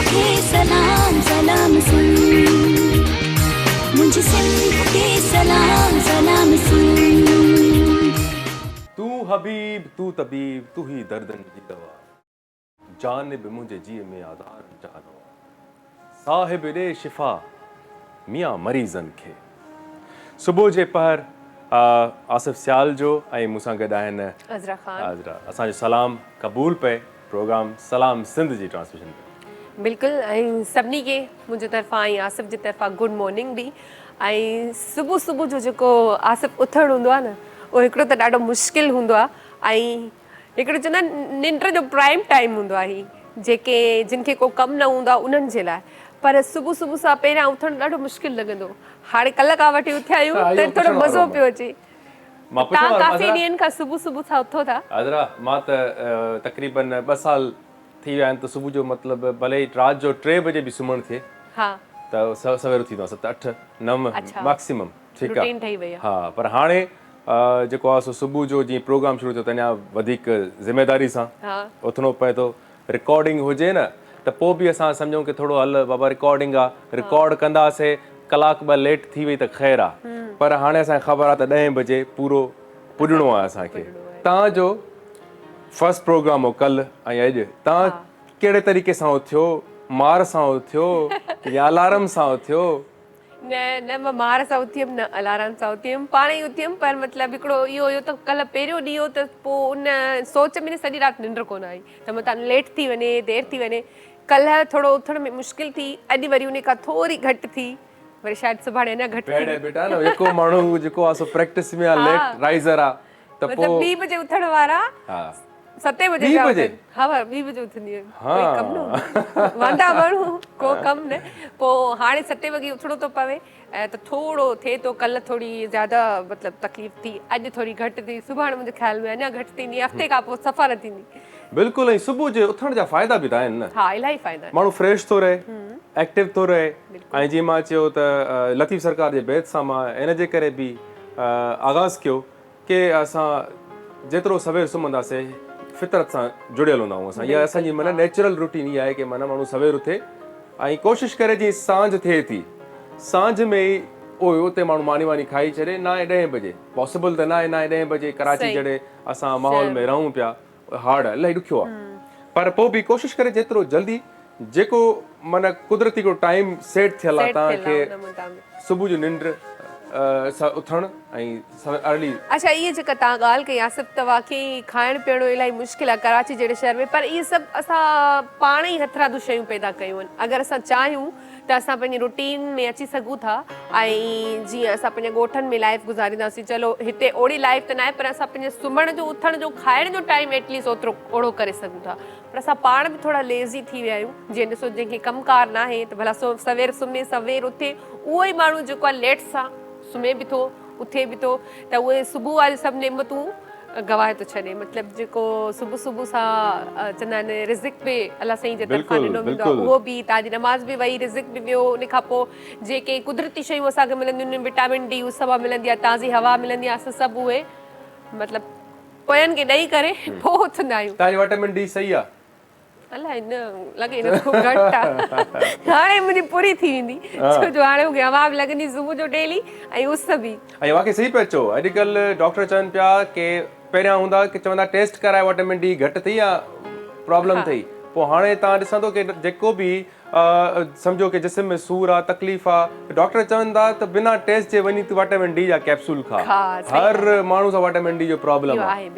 खे सलाम सलाम सुन, मुझे सिंध खे सलाम सलाम सुन। तू हबीब तू तबीब तू ही दर्दन जी दवा, जानिब मुझे जी में आधार जानो, साहिब ॾे शिफ़ा मियां मरीज़न खे। सुबुह जे पहर आसिफ सियाल जो ऐं मूंसां गॾु आहिनि अज़रा ख़ान। अज़रा। असांजो सलाम क़बूल पे प्रोग्राम सलाम सिंध जी ट्रांसमिशन पे। बिल्कुलु, ऐं सभिनी खे मुंहिंजे तरफ़ां ऐं आसिफ जी तरफ़ां गुड मॉर्निंग बि। ऐं सुबुह सुबुह जो जेको आसिफ उथणु हूंदो आहे न, उहो हिकिड़ो त ॾाढो मुश्किल हूंदो आहे, ऐं हिकिड़ो चवंदा आहिनि निंड जो प्राइम टाइम हूंदो आहे, जेके जिन खे को कमु न हूंदो आहे उन्हनि जे लाइ। पर सुबुह सुबुह सां पहिरियां उथणु ॾाढो मुश्किल लॻंदो। हाणे कल्ह खां वठी उथिया आहियूं त थोरो मज़ो पियो अचे। तव्हां काफ़ी ॾींहंनि खां सुबुह सुबुह सां उथो था? अज़रा, मां त तक़रीबन 2 साल थी विया आहिनि, त सुबुह जो मतिलबु भले ई राति जो 3 बजे बि सुम्हणु थिए त सवेर उथी वेंदो आहियां, 7, 8, 9 मैक्सिमम। ठीकु आहे, हा। पर हाणे जेको आहे सो सुबुह जो जीअं प्रोग्राम शुरू थियो त अञा वधीक ज़िमेदारी सां उथिणो पए थो। रिकॉर्डिंग हुजे न त पोइ बि असां सम्झूं की थोरो हल बाबा रिकॉर्डिंग आहे, रिकॉर्ड कंदासीं, कलाक ॿ लेट थी वई त ख़ैरु आहे। पर हाणे असांखे ख़बर आहे त 10 बजे पूरो पुॼणो आहे असांखे। तव्हांजो फर्स्ट प्रोग्राम हो कल्ह ऐं अॼु, तव्हां कहिड़े तरीक़े सां उथियो? मार सां उथियो या अलार्म सां उथियो? न मां मार सां उथी हुयमि, न अलार्म सां उथी हुयमि, पाण ई उथी हुयमि। पर मतिलबु हिकिड़ो इहो हुयो त कल्ह पहिरियों ॾींहुं हो त पोइ उन सोच में सॼी राति निंड कोन आई त मतां लेट थी वञे, देरि थी वञे। कल्ह थोरो उथण में मुश्किल थी, अॼु वरी उन खां थोरी घटि थी, वरी शायदि सुभाणे अञा घटि थी। बेटा न जेको माण्हू जेको आहे सो प्रैक्टिस में आहे, लेट राइज़र आहे, त पोइ 2 बजे उथण वारा 7 बजे पिया उथनि। हा, 2 बजे उथंदी हुयमि, कोई कमु न हूंदो, वांदा माण्हू, को कमु न। पोइ हाणे 7 वॻे उथणो थो पवे ऐं त थोरो थिए थो। कल्ह थोरी ज़्यादा मतिलबु तकलीफ़ थी, अॼु थोरी घटि थी, सुभाणे मुंहिंजे ख़्याल में अञा घटि थींदी, हफ़्ते खां पोइ सफ़ा न थींदी। बिल्कुलु। ऐं सुबुह जे उथण जा फ़ाइदा बि त आहिनि न। हा, इलाही फ़ाइदा आहिनि। माण्हू फ्रेश थो रहे, एक्टिव थो रहे। ऐं जीअं मां चयो त लतीफ़ सरकार जे बैत सां मां इन जे करे बि आगाज़ कयो की असां जेतिरो सवेर सुम्हंदासीं फितरत सां जुड़ियल हूंदा आहियूं असां। इहा असांजी माना नेचुरल रूटीन इहा आहे की माना माण्हू सवेर उथे ऐं कोशिशि करे जीअं सांझ थिए थी, सांझ में ई उते माण्हू मानी वानी खाई छॾे 9-10 बजे। पॉसिबल त न आहे 9-10 बजे, कराची जहिड़े असां माहौल में रहूं पिया, हार्ड आहे, इलाही ॾुखियो आहे। पर पोइ बि कोशिशि करे जेतिरो जल्दी जेको माना कुदरती को टाइम सेट थियल आहे तव्हांखे सुबुह जो निंड सां उथणु ऐं अर्ली। अच्छा, इहे जेका तव्हां ॻाल्हि कई आसिफ, त वाक़ई खाइणु पीअणु इलाही मुश्किल आहे कराची जहिड़े शहर में। पर इहे सभु असां पाण ई हथरादू शयूं पैदा कयूं आहिनि। अगरि असां चाहियूं त असां पंहिंजी रूटीन में अची सघूं था ऐं जीअं असां पंहिंजे ॻोठनि में लाइफ गुज़ारींदासीं। चलो हिते ओड़ी लाइफ त न आहे, पर असां पंहिंजे सुम्हण जो, उथण जो, खाइण जो टाइम एटलीस्ट ओतिरो ओड़ो करे सघूं था। पर असां पाण बि थोरा लेज़ी थी विया आहियूं। जीअं ॾिसो, जंहिंखे कमकार न आहे त भला सवेर सुम्हे, सवेर उथे। उहो ई माण्हू जेको आहे लेट सां सुम्हे बि थो, उथे बि थो, त उहे सुबुह वारी सभु नेमतूं गवाए थो छॾे। मतिलबु जेको सुबुह सुबुह सां चवंदा आहिनि रिज़िक बि अलाह साईं जे तरफ़ां ॾिनो वेंदो आहे, उहो बि तव्हांजी नमाज़ बि वई, रिज़िक बि वियो। उन खां पोइ जेके कुदरती शयूं असांखे मिलंदियूं आहिनि, विटामिन डी उस मां मिलंदी आहे, ताज़ी हवा मिलंदी आहे, असां सभु उहे मतिलबु पोयनि खे ॾेई करे पोइ उथंदा आहियूं। तव्हांजी विटामिन डी सही आहे? अलाए, न लॻे नथो, घटि आहे। हाणे मुंहिंजी पूरी थी वेंदी, छो जो हाणे मूंखे हवा बि लॻंदी सुबुह जो डेली ऐं उस बि। ऐं वाक़ई सही पियो चओ। अॼुकल्ह डॉक्टर चवनि पिया की पहिरियां हूंदा की चवंदा टेस्ट कराए विटामिन डी घटि अथई या प्रॉब्लम अथई। पोइ हाणे तव्हां ॾिसंदो की जेको बि सम्झो की जिस्म में सूर आहे, तकलीफ़ आहे, डॉक्टर चवंदा त बिना टेस्ट जे वञी तूं विटामिन डी जा कैप्सूल खा। हर माण्हू सां विटामिन डी जो प्रॉब्लम आहे।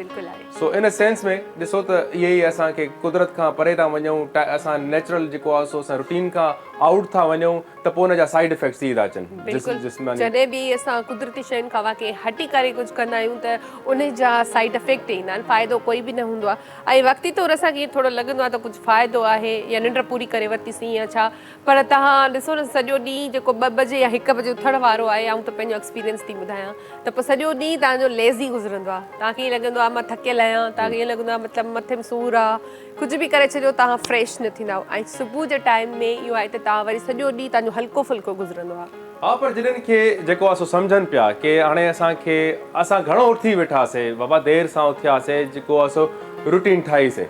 सो इन सेंस में ॾिसो त इहे ई असांखे कुदरत खां परे था वञूं, असां नेचुरल जेको आहे सो असां रूटीन खां आउट था वञूं, त पोइ हुन जा साइड इफेक्ट्स थी था अचनि। जॾहिं बि असां कुदरती शयुनि खां वाक़ई हटी करे कुझु कंदा आहियूं त उन जा साइड इफेक्ट ईंदा आहिनि, फ़ाइदो कोई बि न हूंदो आहे। ऐं वक़्ती तौरु असांखे ईअं थोरो लॻंदो आहे त कुझु फ़ाइदो आहे या निंड पूरी करे वरितीसीं या छा। पर तव्हां ॾिसो न, सॼो ॾींहुं जेको 2 बजे या 1 बजे उथण वारो आहे, ऐं त पंहिंजो एक्सपीरियंस थी ॿुधायां, त पोइ सॼो ॾींहुं तव्हांजो लेज़ी गुज़रंदो आहे। तव्हांखे ईअं लॻंदो आहे मां थकियल आहियां, तव्हांखे ईअं लॻंदो आहे मतिलबु मथे में सूरु आहे, कुझु बि करे छॾियो तव्हां फ्रेश न थींदा। ऐं सुबुह जे टाइम में इहो आहे त तव्हां वरी सॼो ॾींहुं तव्हांजो हल्को फुल्को गुज़रंदो आहे। हा, पर जिन्हनि खे जेको आहे सो सम्झनि पिया की हाणे असां घणो उथी वेठासीं बाबा, देरि सां उथियासीं, जेको आहे सो रूटीन ठाहीसीं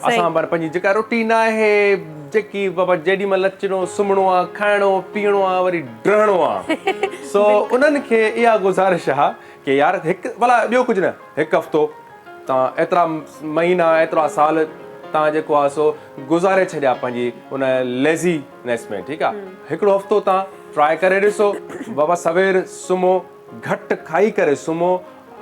असां, पर पंहिंजी जेका रूटीन आहे जेकी बाबा जेॾी महिल अचिणो सुम्हणो आहे खाइणो पीअणो आहे वरी डरणो आहे सो उन्हनि खे इहा गुज़ारिश आहे की यार हिकु भला ॿियो कुझु न हिकु हफ़्तो तव्हां एतिरा महीना एतिरा साल तव्हां जेको आहे सो गुज़ारे छॾिया पंहिंजी उन लेज़ीनेस में ठीकु आहे हिकिड़ो हफ़्तो तव्हां ट्राए करे ॾिसो बाबा सवेर सुम्हो घटि खाई करे सुम्हो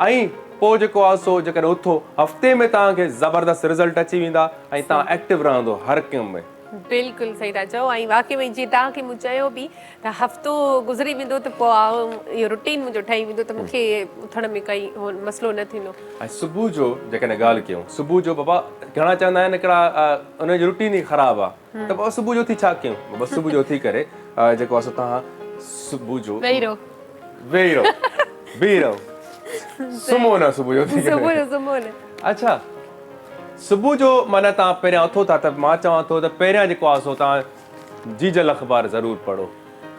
ऐं पोइ जेको आहे सो जेकॾहिं उथो हफ़्ते में तव्हांखे ज़बरदस्त रिज़ल्ट अची वेंदा ऐं तव्हां एक्टिव रहंदो हर कम में बिल्कुलु सही था चओ ऐं वाक़ई में जीअं तव्हांखे मूं चयो बि त हफ़्तो गुज़री वेंदो त पोइ इहो रूटीन मुंहिंजो ठही वेंदो त मूंखे उथण में काई मसइलो न थींदो ऐं सुबुह जो जेकॾहिं ॻाल्हि कयूं सुबुह जो बाबा घणा चवंदा आहिनि हिकिड़ा उनजी रूटीन ई ख़राबु आहे त बाबा सुबुह जो उथी छा कयूं बाबा सुबुह जो उथी करे जेको आहे सो तव्हां सुबुह जो वेही रहो बीह रहो सुम्हो न सुबुह जो अच्छा सुबुह जो माना तव्हां पहिरियां उथो था त मां चवां थो त पहिरियां जेको आहे सो तव्हां जीजल अख़बार ज़रूरु पढ़ो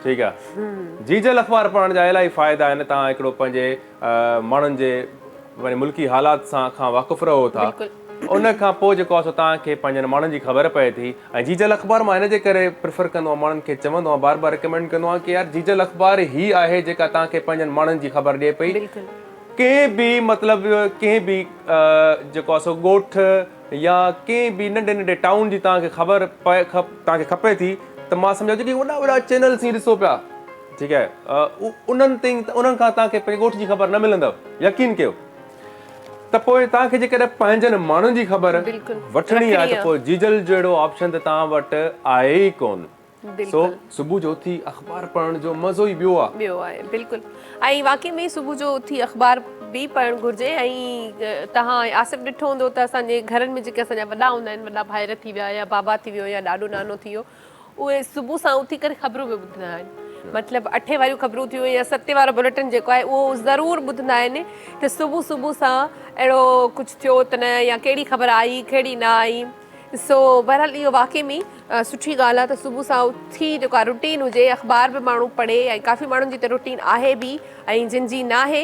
ठीकु आहे जीजल अख़बार पढ़ण जा इलाही फ़ाइदा आहिनि तव्हां हिकिड़ो पंहिंजे माण्हुनि जे वरी मुल्की हालात सां खां वाक़ुफ़ु रहो था उन खां पोइ जेको आहे सो तव्हांखे पंहिंजनि माण्हुनि जी ख़बर पए थी ऐं जीजल अख़बार मां हिन जे करे प्रिफर कंदो आहियां माण्हुनि खे चवंदो आहियां बार बार रिकमेंड कंदो आहियां की यार जीजल अख़बार ई आहे जेका तव्हांखे पंहिंजनि माण्हुनि जी ख़बर ॾिए पई कंहिं बि मतिलबु कंहिं बि जेको आहे सो ॻोठ या कंहिं बि नंढे नंढे टाउन जी तव्हांखे ख़बर पए तव्हांखे खपे थी त मां सम्झां थो की वॾा वॾा चैनल्स ई ॾिसो पिया ठीकु आहे उन्हनि खां तव्हांखे पंहिंजे ॻोठ जी ख़बर न मिलंदव यकीन कयो त पोइ तव्हांखे जेकॾहिं पंहिंजनि माण्हुनि जी ख़बर वठणी आहे त पोइ जीजल जहिड़ो ऑप्शन त तव्हां वटि आहे ई कोन सो सुबुह जो उथी अख़बार पढ़ण जो मज़ो ई ॿियो आहे बिल्कुलु ऐं वाक़ई में सुबुह जो उथी अख़बार बि पढ़णु घुरिजे ऐं तव्हां आसिफ़ ॾिठो हूंदो त असांजे घरनि में जेके असांजा वॾा हूंदा आहिनि वॾा भाइर थी विया या बाबा थी वियो या ॾाॾो नानो थी वियो उहे सुबुह सां उथी करे ख़बरूं बि ॿुधंदा आहिनि मतिलबु 8 वारियूं ख़बरूं थियूं या 7 वारो बुलेटिन जेको आहे उहो ज़रूरु ॿुधंदा आहिनि त सुबुह सां अहिड़ो कुझु थियो त न या कहिड़ी ख़बर आई कहिड़ी न आई सो बहरहाल इहो वाक़ई में सुठी ॻाल्हि आहे त सुबुह सां उथी जेको आहे रूटीन हुजे अख़बार बि माण्हू पढ़े ऐं काफ़ी माण्हुनि जी त रूटीन आहे बि ऐं जिन जी न आहे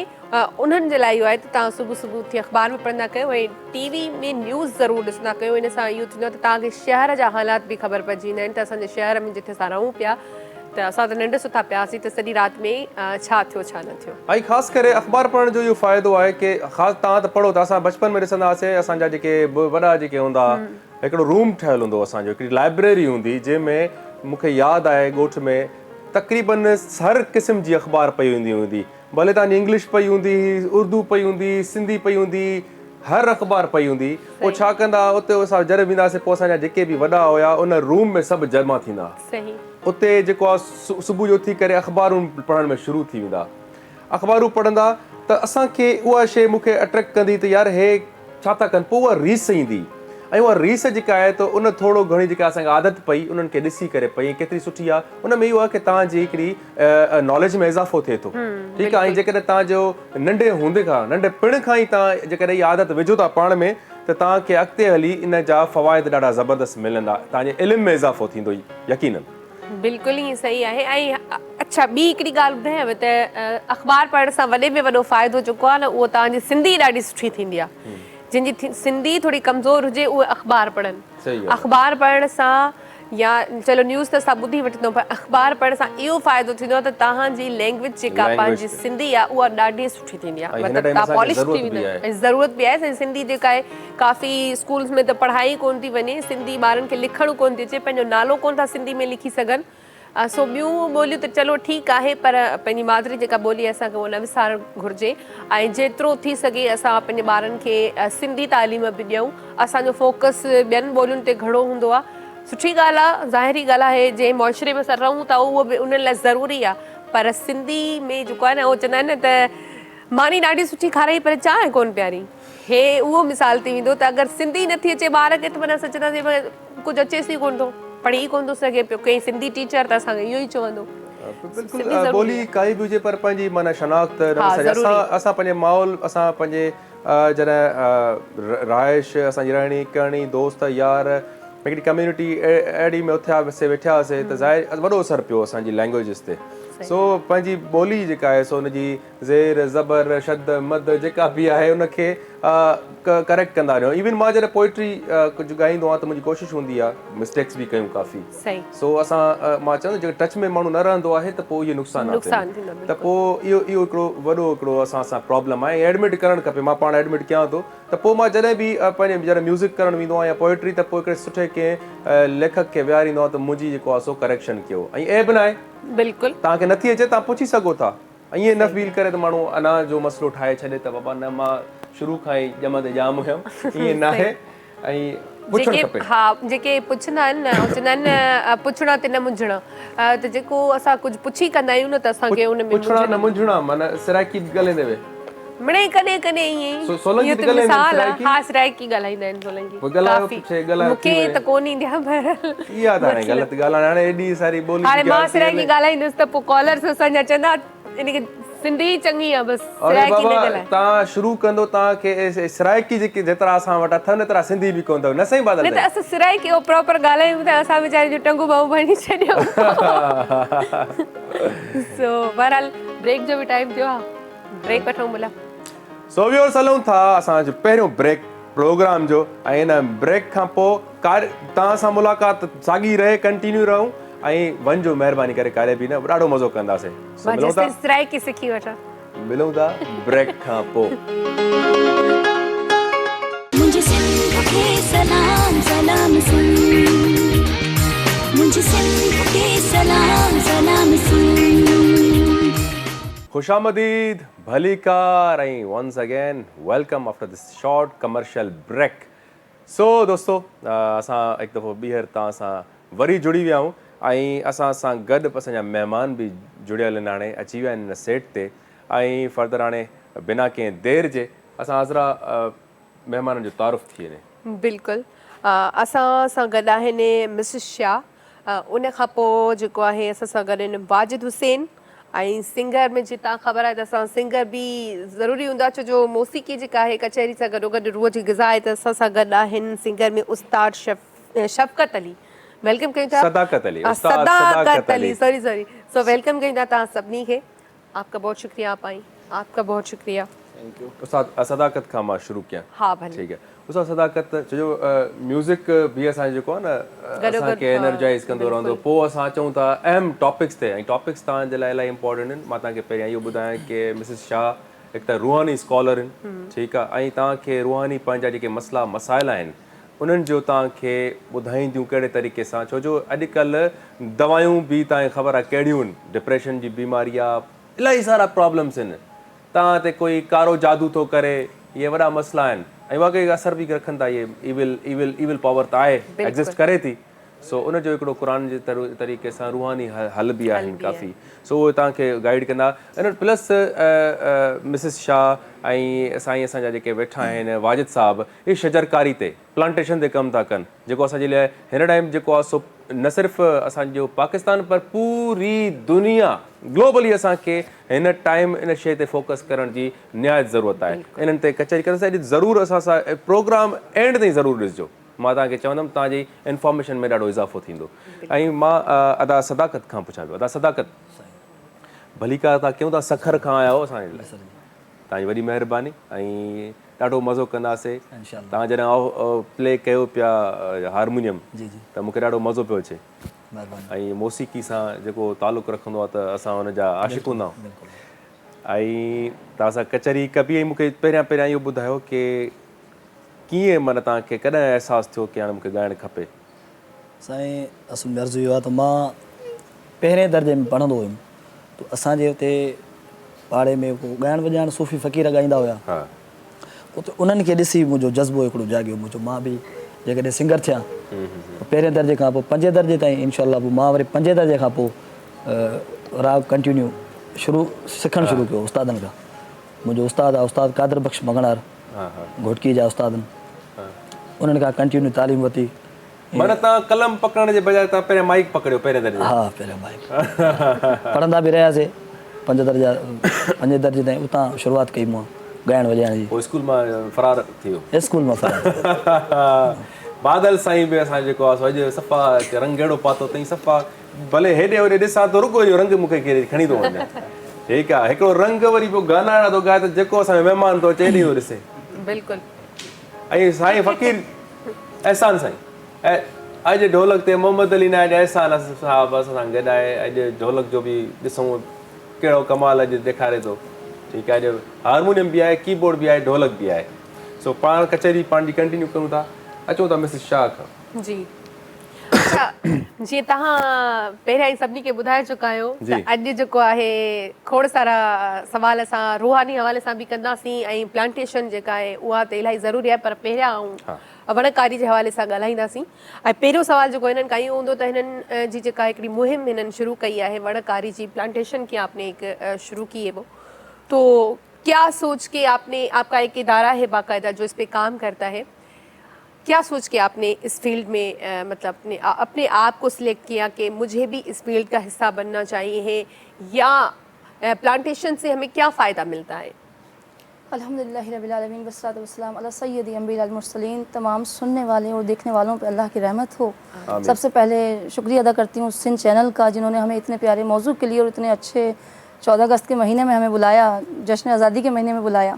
उन्हनि जे लाइ इहो आहे त तव्हां सुबुह उथी अख़बार बि पढ़ंदा कयो ऐं टीवी में न्यूज़ ज़रूरु ॾिसंदा कयो इन सां इहो थींदो आहे त तव्हांखे शहर जा हालात बि ख़बर पइजी वेंदा आहिनि त असांजे शहर में जिथे असां रहूं पिया त असां त निंड सुठा पियासीं त सॼी राति में छा थियो छा न थियो ऐं ख़ासि करे अख़बार पढ़ण जो इहो फ़ाइदो आहे की ख़ासि तव्हां त पढ़ो था असां बचपन में ॾिसंदा हुआसीं असांजा जेके वॾा जेके हूंदा हिकिड़ो रूम ठहियलु हूंदो असांजो हिकिड़ी लाइब्रेरी हूंदी जंहिंमें मूंखे यादि आहे ॻोठ में तक़रीबन हर क़िस्म जी अख़बार पई हूंदी भले तव्हांजी इंग्लिश पई हूंदी उर्दू पई हूंदी सिंधी पई हूंदी हर अख़बार पई हूंदी पोइ छा कंदा उते असां जॾहिं वेंदासीं पोइ असांजा जेके बि वॾा हुया उन रूम में सभु जमा थींदा उते जेको आहे सुबुह जो उथी करे अख़बारूं पढ़ण में शुरू थी वेंदा अख़बारूं पढ़ंदा त असांखे उहा शइ मूंखे अट्रैक्ट कंदी त यार हे छा था कनि पोइ उहा रीस ईंदी ऐं उहा रीस जेका आहे त उन थोरो घणी जेका असांखे आदत पई उन्हनि खे ॾिसी करे पई केतिरी सुठी आहे उन में इहो आहे की तव्हांजी हिकिड़ी नॉलेज में इज़ाफ़ो थिए थो ठीकु आहे ऐं जेकॾहिं तव्हांजो नंढपिण खां ई तव्हां जेकॾहिं इहा आदत विझो था पाण में त तव्हांखे अॻिते हली इन जा फ़वाइद ॾाढा ज़बरदस्त मिलंदा तव्हांजे इल्म में इज़ाफ़ो थींदो यकीनन बिल्कुलु ई सही आहे ऐं अच्छा ॿी हिकिड़ी ॻाल्हि ॿुधायांव त अख़बार पढ़ण सां वॾे में वॾो फ़ाइदो जेको आहे न उहो तव्हांजी सिंधी ॾाढी सुठी थींदी आहे जिनजी सिंधी थोड़ी कमज़ोर हुजे उहे अख़बार पढ़नि अख़बार पढ़ण सां या चलो न्यूज़ त असां ॿुधी वठंदो पर अख़बार पढ़ण सां इहो फ़ाइदो थींदो आहे त तव्हांजी लैंग्वेज जेका पंहिंजी सिंधी आहे उहा ॾाढी सुठी थींदी आहे मतिलबु तव्हां पॉलिश थी वेंदो ऐं ज़रूरत बि आहे सिंधी जेका आहे काफ़ी स्कूल्स में त पढ़ाई कोन थी वञे सिंधी ॿारनि खे लिखणु कोन थी अचे पंहिंजो नालो कोन था सिंधी में लिखी सघनि सो ॿियूं ॿोलियूं त चलो ठीकु आहे पर पंहिंजी मादिरी जेका ॿोली आहे असांखे उहो न विसारणु घुरिजे ऐं जेतिरो थी सघे असां पंहिंजे ॿारनि खे सिंधी तालीम बि ॾियूं असांजो फोकस ॿियनि ॿोलियुनि ते घणो हूंदो आहे सुठी ॻाल्हि आहे ज़ाहिरी ॻाल्हि आहे जंहिं मुआशिरे में असां रहूं था उहो बि उन्हनि लाइ ज़रूरी आहे पर सिंधी में जेको आहे न उहो चवंदा आहिनि न त मानी ॾाढी सुठी खाराई पर चांहि कोन प्यारी हे उहो मिसाल थी वेंदो त अगरि सिंधी नथी अचे ॿार खे त माना असां चवंदासीं कुझु अचेसि ई कोन थो पढ़ी कोन थो सघे पियो कंहिं सिंधी टीचर त असांखे इहो ई चवंदो बिल्कुलु ॿोली काई बि हुजे पर पंहिंजी माना शनाख़्त असां पंहिंजे माहौल असां पंहिंजे जॾहिं राइश असांजी रहणी करणी दोस्त यार हिकिड़ी कम्यूनिटी अहिड़ी में उथिया वेठा हुआसीं त ज़ाहिर वॾो असरु पियो असांजी लैंग्वेजिस ते सो पंहिंजी ॿोली जेका आहे सो हुनजी ज़ेर ज़बर शद मद जेका बि आहे उनखे करेक्ट कंदा रहियो. इवन मां जॾहिं पोइट्री कुझु ॻाईंदो आहियां त मुंहिंजी कोशिशि हूंदी आहे मिस्टेक्स बि कयूं काफ़ी. सो असां मां चवंदो जेको टच में माण्हू न रहंदो आहे त पोइ इहो नुक़सानु त पोइ इहो हिकिड़ो वॾो हिकिड़ो असां सां प्रॉब्लम आहे. एडमिट करणु खपे. मां पाण एडमिट कयां थो त पोइ मां जॾहिं बि पंहिंजे जॾहिं म्यूज़िक करणु वेंदो आहियां या पोइट्री त पोइ हिकिड़े सुठे कंहिं लेखक खे विहारींदो आहे त मुंहिंजी जेको आहे सो करेक्शन कयो. ऐं ऐब न आहे बिल्कुलु तव्हांखे नथी अचे तव्हां पुछी सघो था. ईअं न फील करे त माण्हू अञा जो मसइलो ठाहे छॾे त बाबा न मां शुरू खां ई ॼम ते ॼाम हुयमि. ईअं न आहे. ऐं पुछणु खपे. हा जेके पुछंदा आहिनि न चवंदा आहिनि पुछणा ते न मुंझणा त जेको असां कुझु पुछी कंदा आहियूं न त असांखे उन में पुछणा न मुंझणा माना सिराइकी ॻाल्हाईंदे वे मिड़े कॾहिं कॾहिं ईअं सोलंकी मिसाल आहे. हा सिराइकी ॻाल्हाईंदा आहिनि सोलंकी. मूंखे त कोन ईंदी आहे पर इहा त हाणे ग़लति ॻाल्हि आहे. हाणे एॾी सारी ॿोली हाणे मां सिराइकी ॻाल्हाईंदुसि त पोइ कॉलर्स असांजा चवंदा इनखे सिंधी चङी आहे बसि सिराइकी न ॻाल्हाए. तव्हां शुरू कंदो तव्हांखे सिराइकी जेकी जेतिरा असां वटि अथनि एतिरा सिंधी बि कोन अथव. न साईं बादल. न त असां सिराइकी प्रॉपर ॻाल्हायूं त असां वीचारे जो टंगू भाऊ बणी छॾियो. सो बहरहाल ब्रेक जो बि टाइम थियो आहे. ब्रेक वठूं भला. सो व्यूअर्स हलूं था असांजो पहिरियों ब्रेक प्रोग्राम जो. ऐं हिन ब्रेक खां पोइ तव्हां सां मुलाक़ात साॻी रहे कंटिन्यू रहूं ऐं वञिजो महिरबानी करे काॾे बि न. ॾाढो मज़ो कंदासीं. मिलूं था ब्रेक खां पोइ. मुंहिंजे सिंध खे सलाम सलाम मुंहिंजे सिंध खे सलाम सलाम खुशामदीद भलीकार ऐं once again welcome after this short commercial break. So दोस्तो असां हिकु दफ़ो ॿीहर तव्हां सां वरी जुड़ी विया आहियूं ऐं असां सां गॾु असांजा महिमान बि जुड़ियल आहिनि. हाणे अची विया आहिनि हिन सेट ते ऐं फर्दर हाणे बिना कंहिं देरि जे असां हज़रा महिमाननि जो तारुफ़ थी वञे. बिल्कुलु असां सां गॾु आहिनि मिसिस शाह. उन खां पोइ जेको आहे असां सां गॾु आहिनि वाजिद हुसैन. ऐं सिंगर में जीअं तव्हां ख़बर आहे त असां सिंगर बि ज़रूरी हूंदा छो जो मौसीक़ी जेका आहे कचहरी सां गॾोगॾु रूह जी ग़िज़ा आहे त असां सां गॾु आहिनि सिंगर में उस्ताद शफ़क़त अली. वेलकम कयूं था. सदाकत अली सॉरी सो वेलकम कयूं था तव्हां सभिनी खे. आपका बहुत शुक्रिया. आप आई. आपका बहुत शुक्रिया. Thank U. उस्ताद सदाकत खां मां शुरू कयां. हा भले. ठीकु आहे. उस्ताद सदाकत छो जो म्यूज़िक बि असांजो जेको आहे न असांखे एनर्जाइज़ कंदो रहंदो. पोइ असां अचूं था अहम टॉपिक्स ते. ऐं टॉपिक्स तव्हांजे लाइ इलाही इंपॉर्टेंट आहिनि. मां तव्हांखे पहिरियां इहो ॿुधायां की मिसिस शाह हिकु त रूहानी स्कॉलर आहिनि. ठीकु आहे. ऐं तव्हांखे रूहानी पंहिंजा जेके मसइला मसाइल आहिनि उन्हनि जो तव्हांखे ॿुधाईंदियूं कहिड़े तरीक़े सां. छो जो अॼुकल्ह दवायूं बि तव्हांखे ख़बर आहे कहिड़ियूं आहिनि. डिप्रेशन जी बीमारी आहे. इलाही सारा प्रॉब्लम्स आहिनि. तव्हां ते कोई कारो जादू थो करे. इहे वॾा मसइला आहिनि ऐं वाक़ई असर बि रखनि था. इहे इविल पावर त आहे एग्ज़िस्ट करे थी. सो उनजो हिकिड़ो क़ुरान जे तरीक़े सां रूहानी हल बि आहिनि काफ़ी. सो उहे तव्हांखे गाइड कंदा. इन प्लस मिसिस शाह ऐं साईं असांजा जेके वेठा आहिनि वाजिद साहिबु इहे शजरकारी ते प्लांटेशन ते कमु था कनि जेको असांजे लाइ हिन टाइम जेको आहे सो न सिर्फ़ु असांजो पाकिस्तान पर पूरी दुनिया ग्लोबली असांखे हिन टाइम इन शइ ते फोकस करण जी निहायत ज़रूरत आहे. इन्हनि ते कचहरी करण सां ज़रूरु असां सां प्रोग्राम एंड ताईं ज़रूरु ॾिसिजो. मां तव्हांखे चवंदुमि तव्हांजी इंफॉर्मेशन में ॾाढो इज़ाफ़ो थींदो. ऐं मां अदा सदाकत खां पुछां पियो. अदा सदाकत भलीकार तव्हां कयूं था सखर खां आया हो असांजे लाइ. तव्हांजी वॾी महिरबानी ऐं ॾाढो मज़ो कंदासीं. तव्हां जॾहिं प्ले कयो पिया हारमोनियम त मूंखे ॾाढो मज़ो पियो अचे. ऐं मौसीक़ी सां जेको तालुक़ु रखंदो आहे त असां हुनजा आशिक़ हूंदा आहियूं. ऐं तव्हां सां कचहरी कबी. ऐं मूंखे पहिरियां इहो ॿुधायो की कीअं माना तव्हांखे कॾहिं अहसासु थियो की हाणे मूंखे ॻाइणु खपे. साईं असुल अर्ज़ु इहो आहे त मां पहिरें दर्जे में पढ़ंदो हुयुमि त असांजे हुते पाड़े में ॻाइणु वॼाइणु सूफ़ी फ़क़ीर ॻाईंदा हुआ. उते उन्हनि खे ॾिसी मुंहिंजो जज़्बो हिकिड़ो जाॻियो. मुंहिंजो मां बि जेकॾहिं सिंगर थियां पहिरें दर्जे खां पोइ 5 दर्जे ताईं इनशाअल्लाह पोइ मां वरी 5 दर्जे खां पोइ राग कंटिन्यू सिखणु शुरू कयो उस्तादनि खां. मुंहिंजो उस्ताद आहे उस्ताद कादर बख़्श मगणार घोटकी जा उस्ताद आहिनि. उन्हनि खां कंटिन्यू तालीम वरिती. माना तव्हां कलम पकड़ण जे बजाए तव्हां पहिरियों माइक पकड़ियो पहिरें दर्जे. हा पहिरियों माइक पढ़ंदा बि रहियासीं 5 दर्जे ताईं. उतां शुरूआति कई मां ॻाइण वॼाइण जी. पोइ स्कूल मां फरार थी वियो. स्कूल मां फरार बादल साईं बि असां जेको आहे अॼु सफ़ा रंग अहिड़ो पातो अथई सफ़ा भले हेॾे होॾे ॾिसां थो रुॻो इहो रंग मूंखे केरु खणी थो वञे ठीकु आहे हिकिड़ो रंग वरी पोइ गाना अहिड़ा थो ॻाए त जेको असांजो महिमान थो अचे ॾींहुं थो ॾिसे बिल्कुलु ऐं साईं फ़क़ीर एहसान साईं ऐं अॼु ढोलक ते मोहम्मद अली नायक एहसान साहब असां सां गॾु आहे अॼु ढोलक जो बि ॾिसूं कहिड़ो कमाल अॼु ॾेखारे थो ठीकु आहे अॼु हारमोनियम बि आहे कीबोर्ड बि आहे ढोलक बि आहे सो पाण कचहरी पंहिंजी कंटिन्यू कयूं था अचूं था मिसिस शाह खां जी अच्छा जीअं तव्हां पहिरियां ई सभिनी खे ॿुधाए चुका आहियो त अॼु जेको आहे खोड़ सारा सवाल असां रूहानी हवाले सां बि कंदासीं ऐं प्लांटेशन जेका आहे उहा त इलाही ज़रूरी आहे पर पहिरियां वणकारी जे हवाले सां ॻाल्हाईंदासीं ऐं पहिरियों सवाल जेको हिननि कयो हूंदो त हिननि जी जेका हिकिड़ी मुहिम हिननि शुरू कई आहे वणकारी जी प्लांटेशन की आपने एक शुरू की है वो तो क्या सोच के आपने आपका एक इदारा है बाकायदा जो इस पे काम करता है क्या सोच के आपने इस फील्ड में मतलब अपने आप को सिलेक्ट किया कि मुझे भी इस फील्ड का हिस्सा बनना चाहिए है या प्लांटेशन से हमें क्या फ़ायदा मिलता है? अल्हम्दुलिल्लाह रब्बिल आलमीन वस्सलातु वस्सलाम अला सय्यदी अंबियाल मुरसलीन। तमाम सुनने वाले और देखने वालों पे अल्लाह की रहमत हो। सबसे पहले शुक्रिया अदा करती हूँ सिंध चैनल का जिन्होंने हमें इतने प्यारे मौजू के लिए और इतने अच्छे 14 अगस्त के महीने में हमें बुलाया, जश्न आज़ादी के महीने में बुलाया।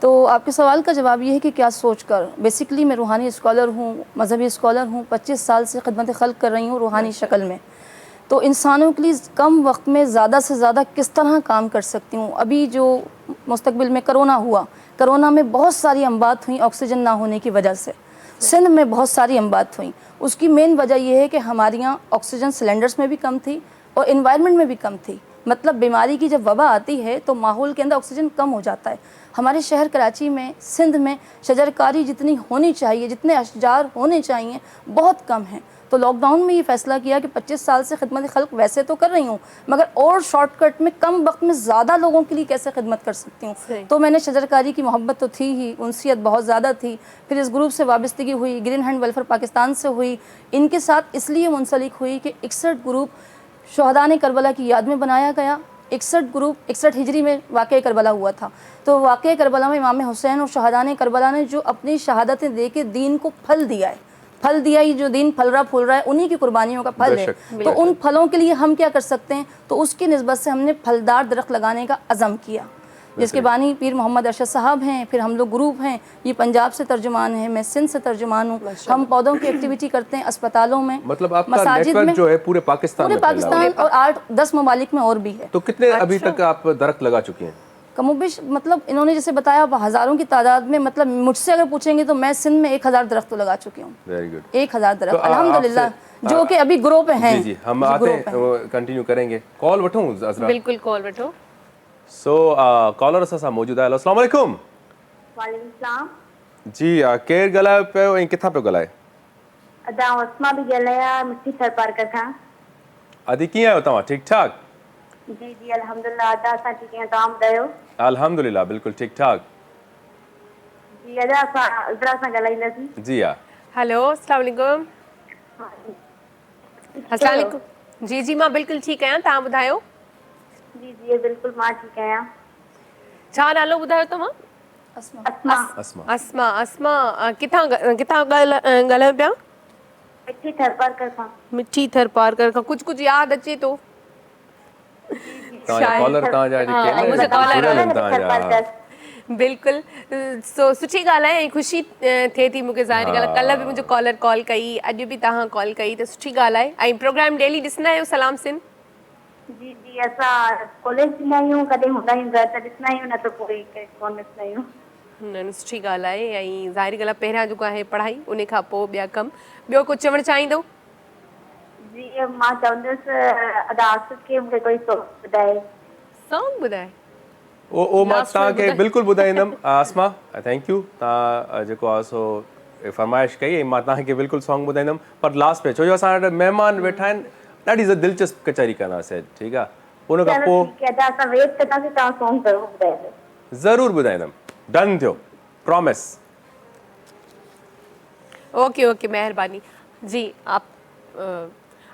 तो आपके सवाल का जवाब ये है कि क्या सोच कर, बेसिकली मैं रूहानी स्कॉलर हूँ, मजहबी स्कॉलर हूँ, 25 साल से खिदमत खल्क कर रही हूँ रूहानी शक्ल में। तो इंसानों के लिए कम वक्त में ज़्यादा से ज़्यादा किस तरह काम कर सकती हूँ। अभी जो मुस्तकबिल में करोना हुआ, करोना में बहुत सारी अमवात हुई ऑक्सीजन ना होने की वजह से, सिंध में बहुत सारी अमवात हुई। उसकी मेन वजह यह है कि हमारे यहाँ ऑक्सीजन सिलेंडर्स में भी कम थी और इन्वायरमेंट में भी कम थी। मतलब बीमारी की जब वबा आती है तो माहौल के अंदर ऑक्सीजन कम हो जाता है। हमारे शहर कराची में, सिंध में शजरकारी जितनी होनी चाहिए, जितने अशजार होने चाहिए, बहुत कम हैं। तो लॉकडाउन में ये फ़ैसला किया कि 25 साल से खिदमत खल्क वैसे तो कर रही हूँ मगर और शॉर्टकट में कम वक्त में ज़्यादा लोगों के लिए कैसे खिदमत कर सकती हूँ। तो मैंने शजरकारी की मोहब्बत तो थी ही, उनसियत बहुत ज़्यादा थी। फिर इस ग्रुप से वाबस्तगी हुई, ग्रीन हैंड वेलफेयर पाकिस्तान से हुई। इनके साथ इसलिए मुंसलिक हुई कि 61 ग्रुप शहदाने करबला की याद में बनाया गया। 61 ग्रुप 61 हिजरी में वाक़या करबला हुआ था। तो वाक़या करबला में इमाम हुसैन और शहदाने करबला ने जो अपनी शहादतें दे के दीन को फल दिया है, फल दिया ही, जो दीन फल रहा फूल रहा है उन्हीं की कुर्बानियों का फल है। तो उन फलों के लिए हम क्या कर सकते हैं, तो उसकी निस्बत से हमने फलदार दरख्त लगाने का अज़म किया, जिसके बानी पीर मोहम्मद अरशद साहब हैं। फिर हम लोग ग्रुप हैं, ये पंजाब से तर्जुमान है, मैं सिंध से तर्जुमान हूँ। हम पौधों की एक्टिविटी करते हैं अस्पतालों में, मतलब आपका मसाजिद में, जो है पूरे पाकिस्तान और 8-10 ममालिक में और भी है। तो कितने अभी तक आप दरख्त लगा चुके हैं? कमोबिश मतलब इन्होंने जैसे बताया हज़ारों की तादाद में, मतलब मुझसे अगर पूछेंगे तो मैं सिंध में 1000 दरख्त तो लगा चुकी हूँ। वेरी गुड, 1000 दरख्त अल्हम्दुलिल्लाह, जो कि अभी ग्रो पे हैं। जी हम आते हैं, कंटिन्यू करेंगे। कॉल वठूं अज़रा? बिल्कुल कॉल वठो। सो कॉलर असां मौजूद आहे। अस्सलाम वालेकुम। वालेकुम सलाम जी केरु ॻाल्हायो पियो ऐं किथां पियो ॻाल्हाए? अदा उस्मा भी ॻाल्हायां मिठी थर पार्कर खां। अदी कीअं आहियो तव्हां? ठीकु ठाक? जी जी अल्हम्दुलिल्लाह, अदा असां ठीक आहियूं, तव्हां ॿुधायो? अल्हम्दुलिल्लाह बिल्कुलु ठीकु ठाक। जी अदा असां इज़रा सां ॻाल्हाईंदासीं। जी हा। हेलो अस्सलाम वालेकुम। अस्सलाम वालेकुम। जी जी मां बिल्कुलु ठीकु आहियां, तव्हां ॿुधायो? जी जी बिल्कुलु मां ठीकु आहियां। छा नालो ॿुधायो तव्हां? अस्मा। अस्मा। अस्मा किथां ॻाल्हायो पिया? मिठी थर पार्कर खां। मिठी थर पार्कर खां। कुछ कुछ याद अचे तो? कॉलर तव्हांजा बिल्कुल सो सुठी ॻाल्हि आहे ऐं ख़ुशी थिए थी मूंखे ज़ाहिर ॻाल्हि। कल्ह बि मुंहिंजो कॉलर कॉल कई, अॼु बि तव्हां कॉल कई, त सुठी ॻाल्हि आहे। ऐं प्रोग्राम डेली ॾिसंदा आहियो सलाम सिंध? जी जी असां कॉलेज ॾींदा आहियूं, कॾहिं हूंदा आहियूं घर त ॾिसंदा आहियूं, न त पोइ कोन ॾिसंदा आहियूं। न सुठी ॻाल्हि आहे। ऐं ज़ाहिर ॻाल्हि आहे पहिरियां जेको आहे पढ़ाई, उन खां पोइ ॿिया कम। ॿियो कुझु चवणु चाहींदो? जी मां चवंदसि अदा आसिफ खे मूंखे कोई सॉन्ग ॿुधाए। सॉन्ग ॿुधाए? ओ मां तव्हांखे बिल्कुलु ॿुधाईंदुमि आसमा, थैंक यू। तव्हां जेको आहे सो फरमाइश कई ऐं मां तव्हांखे बिल्कुलु सॉन्ग ॿुधाईंदुमि, पर लास्ट में, छो जो असां वटि महिमान वेठा आहिनि, ॾाढी दिलचस्प कचहरी कंदासीं, ठीकु आहे? उन खां पोइ ज़रूरु ॿुधाईंदुमि। डन थियो, प्रॉमिस। ओके ओके, मेहरबानी जी। आप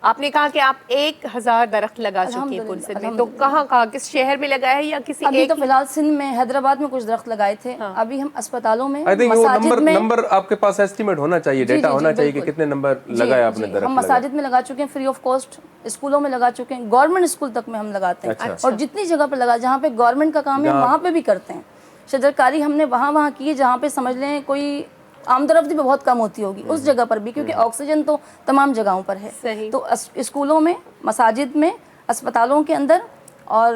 आपने कहा कि आप 1000 दरख्त लगा चुकी हैं पुनसिन में, तो कहाँ कहाँ, किस शहर में लगाया है या किसी अभी एक? तो फिलहाल सिंध में, हैदराबाद में कुछ दरख्त लगाए थे। अभी हम अस्पतालों में, आई थिंक वो मसाजिद में, नंबर आपके पास एस्टिमेट होना चाहिए, डेटा होना चाहिए कि कितने नंबर लगाए आपने दरख्त। हम मसाजिद में लगा चुके हैं फ्री ऑफ कॉस्ट, स्कूलों में लगा चुके हैं, गवर्नमेंट स्कूल तक में हम लगाते हैं। और जितनी जगह पर लगा, जहाँ पे गवर्नमेंट का काम है वहाँ पे भी करते हैं। शजरकारी हमने वहाँ की है जहाँ पे समझ लें कोई आमदरफ्ती भी बहुत कम होती होगी, उस जगह पर भी, क्योंकि ऑक्सीजन तो तमाम जगहों पर है। सही। तो स्कूलों में, मसाजिद में, अस्पतालों के अंदर, और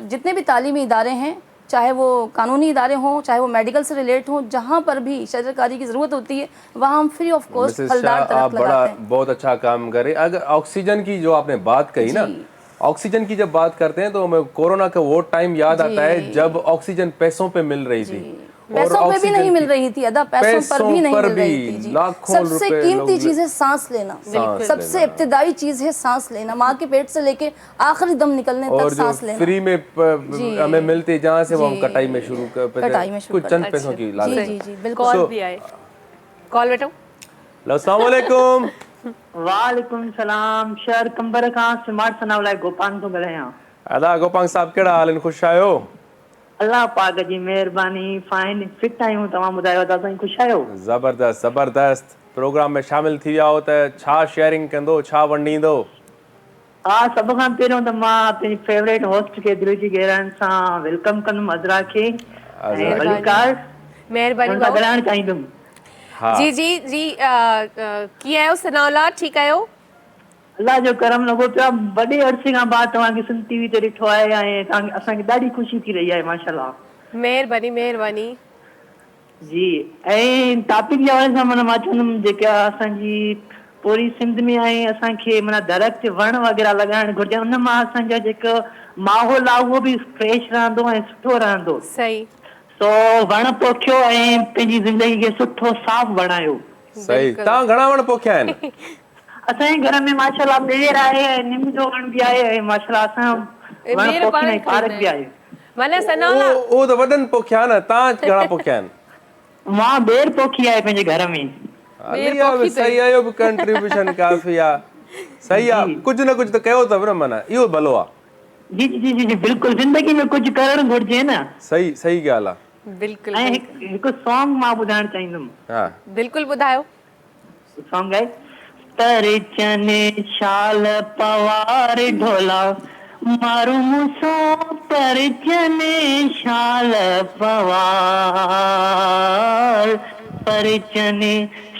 जितने भी तालीमी इदारे हैं, चाहे वो कानूनी इदारे हों, चाहे वो मेडिकल से रिलेट हों, जहाँ पर भी शजरकारी की ज़रूरत होती है वहाँ हम फ्री ऑफ कॉस्ट फलदार दरख्त लगाते हैं। बहुत अच्छा काम कर रहे हैं। अगर ऑक्सीजन की जो आपने बात कही ना, ऑक्सीजन की जब बात करते हैं तो हमें कोरोना का वो टाइम याद आता है जब ऑक्सीजन पैसों पे मिल रही थी, पैसों पे भी नहीं मिल रही थी, अदा पैसों पर भी नहीं मिल रही थी जी। सबसे कीमती चीज है सांस लेना, सबसे इब्तिदाई चीज है सांस लेना, माँ के पेट से लेके आखिरी दम निकलने तक सांस लेना। फ्री में हमें मिलती, जहाँ से वो हम कटाई में शुरू कुछ चंद पैसों की लागत। जी जी बिल्कुल। कॉल भी आए, कॉल बेटा। अस्सलाम वालेकुम। वालेकुम सलाम। शहर कंबर खां स्मार्ट सनावलाए गोपान तो ॻाल्हायां। अदा गोपांग साहब कहिड़ा हाल आहिनि, ख़ुशि आहियो? अल्लाह पाक जी महिरबानी, फाइन फिट आहियूं। तव्हां ॿुधायो था साईं, ख़ुशि आहियो? ज़बरदस्त ज़बरदस्त। प्रोग्राम में शामिल थी विया हो त छा शेयरिंग कंदो, छा वंडींदो? हा, सभ खां पहिरियों त मां पंहिंजी फेवरेट होस्ट खे दिलि जी गहराइनि सां वेलकम कंदुमि, अज़रा खे ऐं वलीकार महिरबानी सां ॻाल्हाइणु चाहींदुमि। जी जी जी, कीअं आहियो सनाउल्लाह, ठीकु आहियो? अल्लाह जो करम लॻो पियो आहे। वॾे अरसे खां बाद तव्हांखे सिंध टीवी ते ॾिठो आहे ऐं तव्हांखे असांखे ॾाढी ख़ुशी थी रही आहे, माशाल्लाह। महिरबानी महिरबानी जी। ऐं टॉपिक जे हवाले सां मां चवंदुमि, जेका असांजी पूरी सिंध में आहे, असांखे माना दरख़्त वण वग़ैरह लॻाइणु घुरिजे। उन मां असांजो जेको माहौल आहे उहो बि फ्रेश रहंदो ऐं सुठो रहंदो। सही। सो वण पोखियो ऐं पंहिंजी ज़िंदगी खे सुठो साफ़ बणायो। सही। तव्हां घणा वण पोखिया आहिनि? असांजे घर में माशाल्लाह ॿेर आहे ऐं निम जो वण बि आहे ऐं माशाल्लाह असां वण पोखींदा आहियूं, पार्क बि आहे। माना सनाउल्लाह उहो त वॾनि पोखिया न, तव्हां घणा पोखिया आहिनि? मां ॿेर पोखी आहे पंहिंजे घर में। सही आहे, इहो बि कंट्रीब्यूशन काफ़ी आहे। सही आहे, कुझु न कुझु त कयो अथव न, माना इहो भलो आहे। जी जी जी जी बिल्कुलु, ज़िंदगी में कुझु करणु घुरिजे न। सही सही ॻाल्हि आहे। बिल्कुलु। ऐं हिकु सॉन्ग मां ॿुधाइणु चाहींदुमि। हा बिल्कुलु ॿुधायो। सॉन्ग आहे तर चने शाल पवार ढोला मारू मुसो पर चने शाल पवार, पर चने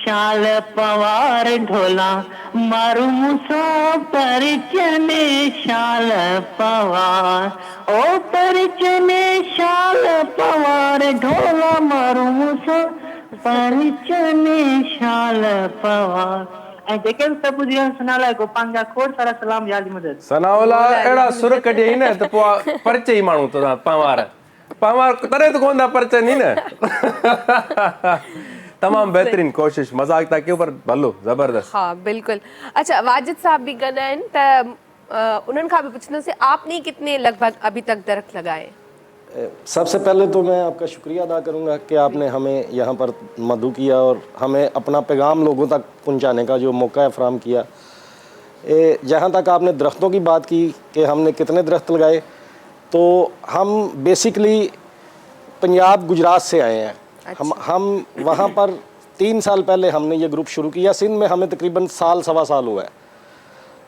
शाल पवार ढोला मारू मुसो पर चने शाल पवार, ओ पर चने शाल पवार ढोला मारू मुसो पर चने शाल पवार। ऐं जेके बि सभु ॿुधी सनाउल्लाह गोपान जा खोड़ सारा सलाम यादि मदद। सनाउल्लाह अहिड़ा सुर कढियई न त पोइ परचे ई माण्हू त पवार पवार तॾहिं त कोन था परचनि न। तमामु बहितरीन कोशिश, मज़ाक था कयो पर भलो ज़बरदस्त। हाँ बिल्कुल। अच्छा, वाजिद साहब भी गॾु आहिनि त उन्हनि खां बि पुछंदासीं, आपने कितने लगभग अभी तक दरख्त लगाए? सबसे पहले तो मैं आपका शुक्रिया अदा करूंगा कि आपने हमें यहाँ पर मदऊ किया और हमें अपना पैगाम लोगों तक पहुँचाने का जो मौका फराहम किया। जहाँ तक आपने दरख्तों की बात की कि हमने कितने दरख्त लगाए, तो हम बेसिकली पंजाब गुजरात से आए हैं। अच्छा। हम वहाँ पर 3 साल पहले हमने ये ग्रुप शुरू किया। सिंध में हमें तकरीबन साल सवा साल हुआ है।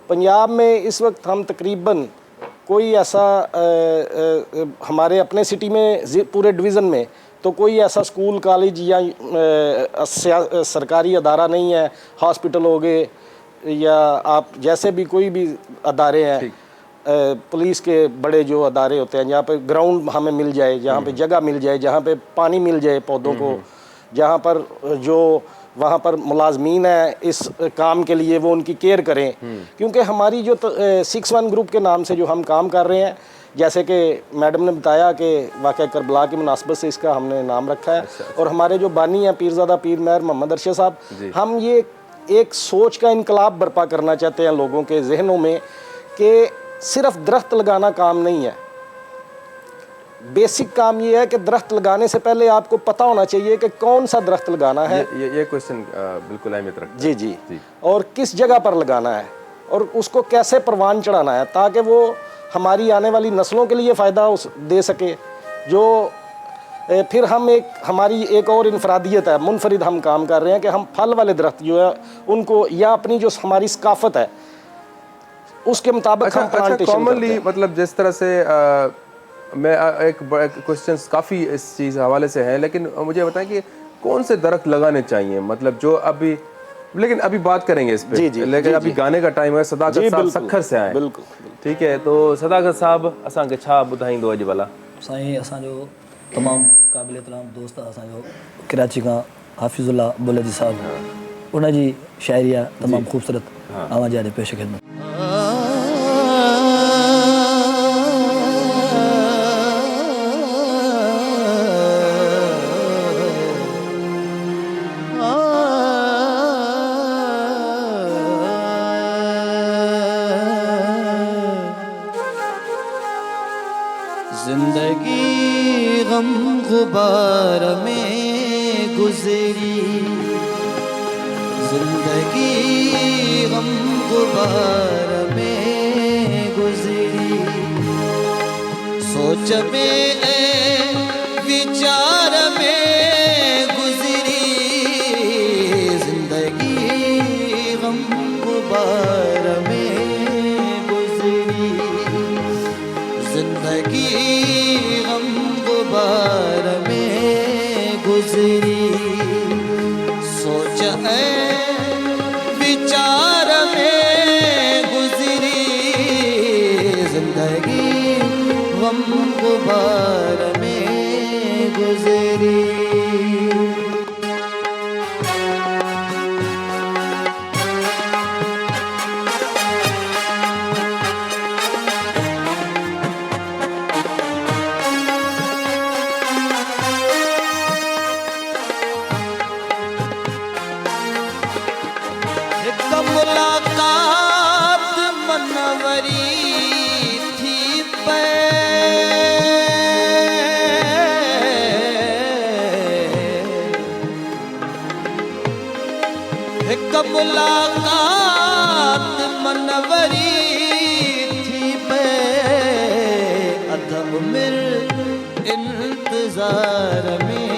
पंजाब में इस वक्त हम तकरीबन कोई ऐसा हमारे अपने सिटी में पूरे डिवीज़न में तो कोई ऐसा स्कूल कॉलेज या सरकारी अदारा नहीं है, हॉस्पिटल हो गए या आप जैसे भी कोई भी अदारे हैं, पुलिस के बड़े जो अदारे होते हैं, जहाँ पे ग्राउंड हमें मिल जाए, जहाँ पे जगह मिल जाए, जहाँ पे पानी मिल जाए पौधों को, जहाँ पर जो वहाँ पर मुलाजमीन है इस काम के लिए वो उनकी केयर करें। क्योंकि हमारी जो 6-1 ग्रुप के नाम से जो हम काम कर रहे हैं, जैसे कि मैडम ने बताया कि वाक़या करबला की मुनासबत से इसका हमने नाम रखा है। अच्छा। और हमारे जो बानी हैं पीरज़ादा पीर मेहर मोहम्मद अरशद साहब, हम ये एक सोच का इनकलाब बर्पा करना चाहते हैं लोगों के जहनों में कि सिर्फ दरख्त लगाना काम नहीं है। बेसिक काम ये है कि दरख्त लगाने से पहले आपको पता होना चाहिए कि कौन सा दरख्त लगाना है। ये क्वेश्चन बिल्कुल अहमियत रखता है। जी जी, और किस जगह पर लगाना है। और उसको कैसे परवान चढ़ाना है ताकि वो हमारी आने वाली नस्लों के लिए फ़ायदा दे सके। जो फिर हम हमारी एक और इनफरादियत है, मुनफरिद हम काम कर रहे हैं कि हम फल वाले दरख्त जो है उनको, या अपनी जो हमारी सकाफत है उसके मुताबिक हम प्लांटेशन कॉमनली मतलब जिस तरह से मैं एक क्वेश्चंस काफ़ी इस चीज़ हवाले से हैं, लेकिन मुझे बताएं कि कौन से दरख्त लगाने चाहिए, मतलब जो अभी, लेकिन अभी बात करेंगे इस पे, लेकिन अभी गाने का टाइम है। सदाकत साहब सखर से आए, बिल्कुल ठीक है, तो सदाकत साहब असांखे छा ॿुधाईंदो अॼु भला? साईं असांजो तमामु क़ाबिल एतिराम दोस्त आहे असांजो कराची खां हाफ़िज़ुल्लाह बुलदी साहब, उनजी शाइरी आहे तमामु ख़ूबसूरत, आवाज़ ॾे पेश खिदमत। जिंदगी गम गुबार में गुजरी, जिंदगी गम गुबार में गुजरी, सोच में विचार में गुजरी, जिंदगी गम गुबार में गुजरी, जिंदगी गम गुबार में गुजरी, सोच विचार में गुजरी, जिंदगी गम गुबार में गुजरी। मुलाकात मनवरी थी पे, एक मुलाकात मनवरी थी पे, अध उम्र इंतजार में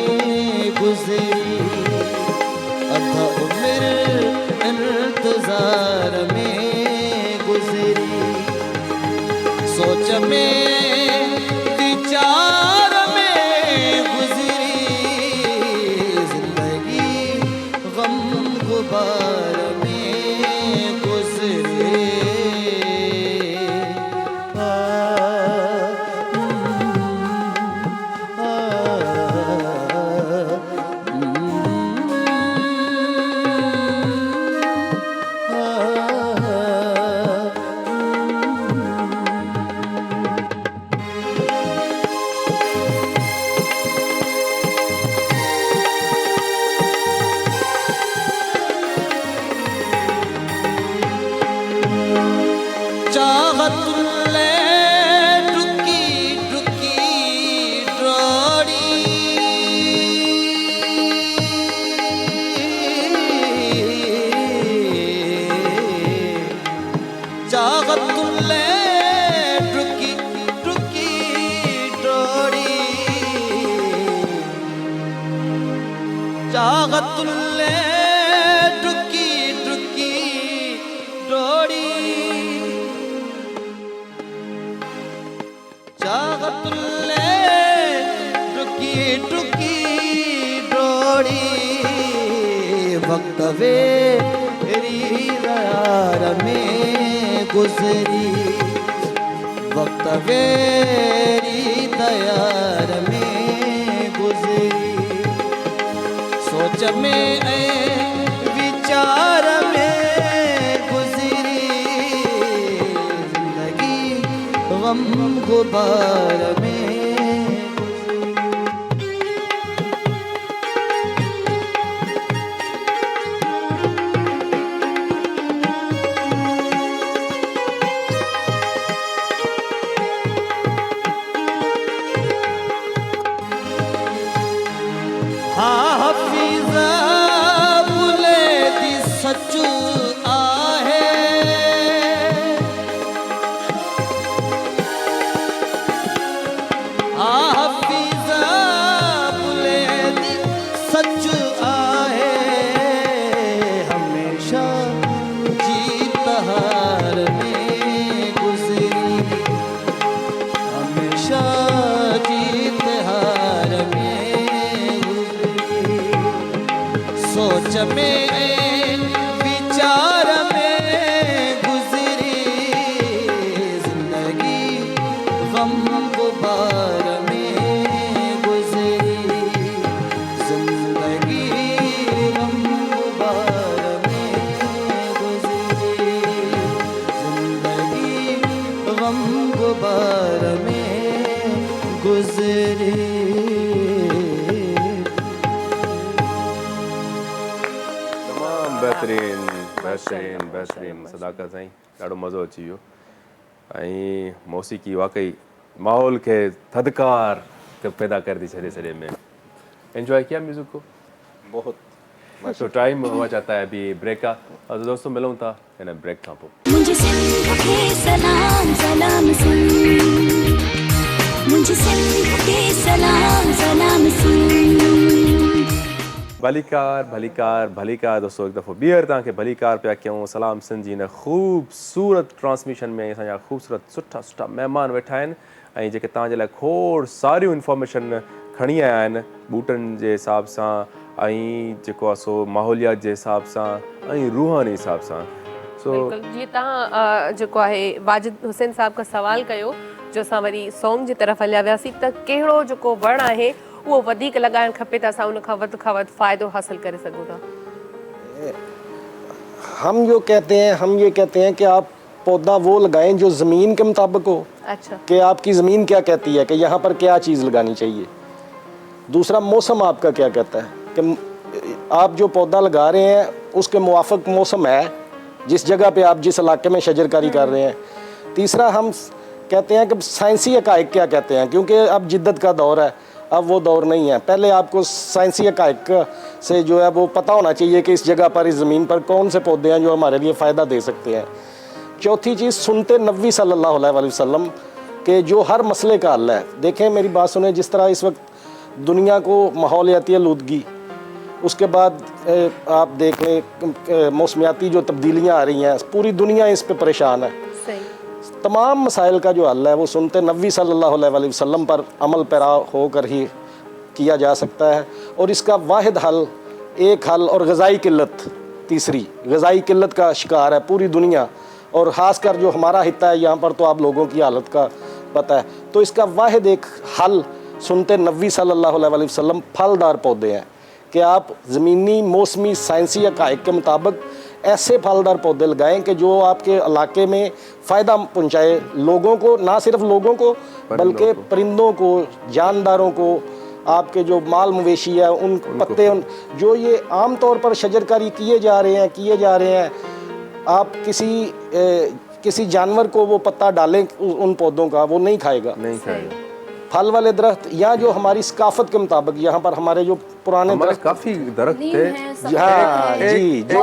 गुजरी, अध उम्र इंतजार में गुजरी, सोच में विचार में गुजरी, जिंदगी गम गुबार में गुजरी। चाहतुल्ले टुकी टुकी डोरी, चाहतुल्ले टुकी टुकी डोरी, वक्त वेरी दयार में गुजरी, वक्त वेरी दयार में गुजरी, सोच में विचार में गुजरी, जिंदगी गम गुबार में हाफिज़ा बुले दी सचू आहे, गम गुबार में गुजरे। तमामु बहितरीन बहितरीन बहितरीन सदाकत साईं, ॾाढो मज़ो अची वियो। ऐं मौसीक़ी वाकई माहौल खे थधिकार पैदा करे थी छॾे सॼे में। एंजॉय किया म्यूज़िक को? बहुत। तो टाइम हुआ चाहता है अभी ब्रेक का, और दोस्तों मिलूं था इन ब्रेक खां पोइ। मुझे सिंध के सलाम सलाम सुन, मुझे सिंध के सलाम सलाम सुन। भलीकार भलीकार भलीकार दोस्तों, एक दफ़ो ॿीहर तव्हांखे भलीकार पिया कयूं। सलाम सिंध जी हिन ख़ूबसूरत ट्रांसमिशन में असांजा ख़ूबसूरत सुठा सुठा महिमान वेठा आहिनि, ऐं जेके तव्हांजे लाइ खोड़ सारियूं इंफॉर्मेशन खणी आया आहिनि ॿूटनि जे हिसाब सां, ऐं जेको आहे सो माहौलियात जे हिसाब सां, ऐं रूहानी हिसाब सां। सो बिल्कुलु जीअं तव्हां जेको आहे वाजिद हुसैन साहब खां सवाल कयो, जो असां वरी सॉन्ग जी तरफ़ हलिया वियासीं, त कहिड़ो जेको वणु आहे उहो वधीक लॻाइणु खपे त असां उन खां वधि फ़ाइदो हासिल करे सघूं था। हम ये कहते हैं कि आप पौधा वो लगाएं जो ज़मीन के मुताबिक हो। अच्छा। कि आपकी ज़मीन क्या कहती है कि यहाँ पर क्या चीज़ लगानी चाहिए। दूसरा, मौसम आपका क्या कहता है कि आप जो पौधा लगा रहे हैं उसके मुवाफिक मौसम है जिस जगह पे आप जिस इलाके में शजरकारी कर रहे हैं। तीसरा, हम कहते हैं कि साइंसी हक़ाइक़ क्या कहते हैं, क्योंकि अब जिद्दत का दौर है, अब वो दौर नहीं है। पहले आपको साइंसी हक़ाइक़ से जो है वो पता होना चाहिए कि इस जगह पर, इस ज़मीन पर कौन से पौधे हैं जो हमारे लिए फ़ायदा दे सकते हैं। चौथी चीज़, सुनते नबी सल्लल्लाहु अलैहि वसल्लम के जो हर मसले का हल है। देखें, मेरी बात सुने, जिस तरह इस वक्त दुनिया को माहौलियाती आलूदगी, उसके बाद आप देख लें मौसमियाती जो तब्दीलियाँ आ रही हैं, पूरी दुनिया इस पे परेशान है। तमाम मसाइल का जो हल है वो सुनते नबी सल्लल्लाहु अलैहि वसल्लम पर अमल पैरा होकर ही किया जा सकता है। और इसका वाहिद हल, एक हल, और ग़िज़ाई किल्लत, तीसरी ग़िज़ाई किल्लत का शिकार है पूरी दुनिया, और ख़ासकर जो हमारा हिस्सा है यहाँ पर तो आप लोगों की हालत का पता है। तो इसका वाहिद एक हल सुनते नबी सल्लल्लाहु अलैहि वसल्लम फलदार पौधे हैं कि आप ज़मीनी मौसमी साइंसी हक़ाइक़ के मुताबिक ऐसे फलदार पौधे लगाएं कि जो आपके इलाके में फ़ायदा पहुंचाए लोगों को, ना सिर्फ लोगों को बल्कि परिंदों को, जानदारों को, आपके जो माल मवेशी है उन पत्ते, जो ये आम तौर पर शजरकारी किए जा रहे हैं। आप किसी जानवर को वो पत्ता डालें उन पौधों का, वो नहीं खाएगा। फल वाले दरख्त, या जो हमारी सकाफत के मुताबिक यहाँ पर हमारे जो पुराने दरख्त, काफी दरख्त थे, हाँ जी, जो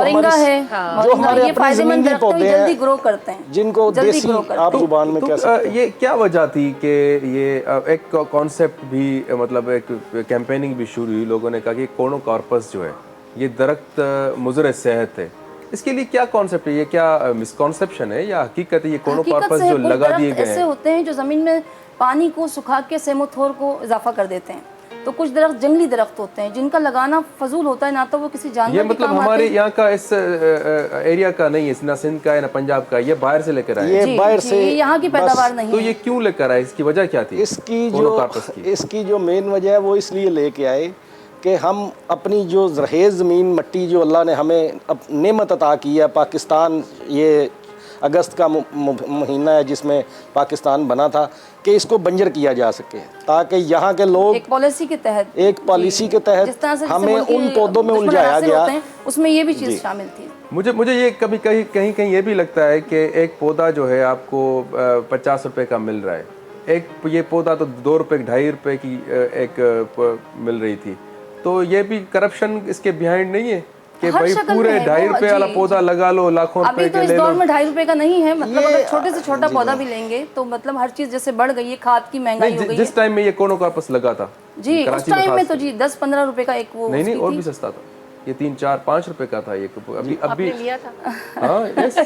हमारे अपनी ज़मीनी पौधे हैं, ग्रो करते हैं, जिनको देसी आप जुबान में कह सकते हैं। ये क्या वजह थी कि ये एक कॉन्सेप्ट भी, मतलब एक कैंपेनिंग भी शुरू हुई, लोगों ने कहा कि कोनोकार्पस जो है ये दरख्त मुज़र सेहत है, इसके लिए क्या कॉन्सेप्ट है? ये क्या मिसकॉन्सेप्शन है या हकीकत है? ये कोनोकार्पस जो लगा दिए गए हैं, ऐसे होते हैं जो ज़मीन में पानी को सुखा के सेमोथोर को इजाफा कर देते हैं। तो कुछ दरख्त जंगली दरख्त होते हैं जिनका लगाना फजूल होता है, ना तो वो किसी जानवर ये मतलब हमारे यहाँ का इस एरिया का नहीं है, ना सिंध का है ना पंजाब का, ये बाहर से लेकर आए, ये बाहर से, यहाँ की पैदावार नहीं। तो ये क्यों लेकर आए, इसकी वजह क्या थी? इसकी जो मेन वजह है वो इसलिए लेके आए कि हम अपनी जो ज़रहेज़ ज़मीन मट्टी जो अल्लाह ने हमें नेमत अता की है, पाकिस्तान, ये अगस्त का महीना है जिसमें पाकिस्तान बना था, कि इसको बंजर किया जा सके, ताकि यहाँ के लोग एक पॉलिसी के तहत हमें उन पौधों में उलझाया गया, उसमें ये भी चीज़ शामिल थी। मुझे ये कभी कहीं ये भी लगता है कि एक पौधा जो है आपको 50 रुपए का मिल रहा है, एक ये पौधा तो 2 रुपए 2.5 रुपए की एक मिल रही थी, तो ये भी करप्शन इसके बिहाइंड नहीं है कि भाई पूरे 2.5 रुपए वाला पौधा लगा लो, लाखों रुपए के ले लो। अभी तो इस दौर में 2.5 रुपए का नहीं है, मतलब अगर छोटे से छोटा पौधा भी लेंगे तो मतलब हर चीज जैसे बढ़ गई है, खाद की महंगाई हो गई है। जिस टाइम में ये कोनोकार्पस लगा था जी, उस टाइम में तो जी 10-15 रुपए का एक वो नहीं और भी सस्ता था, ये 3-4-5 रुपए का था ये अभी लिया था। हाँ, यस।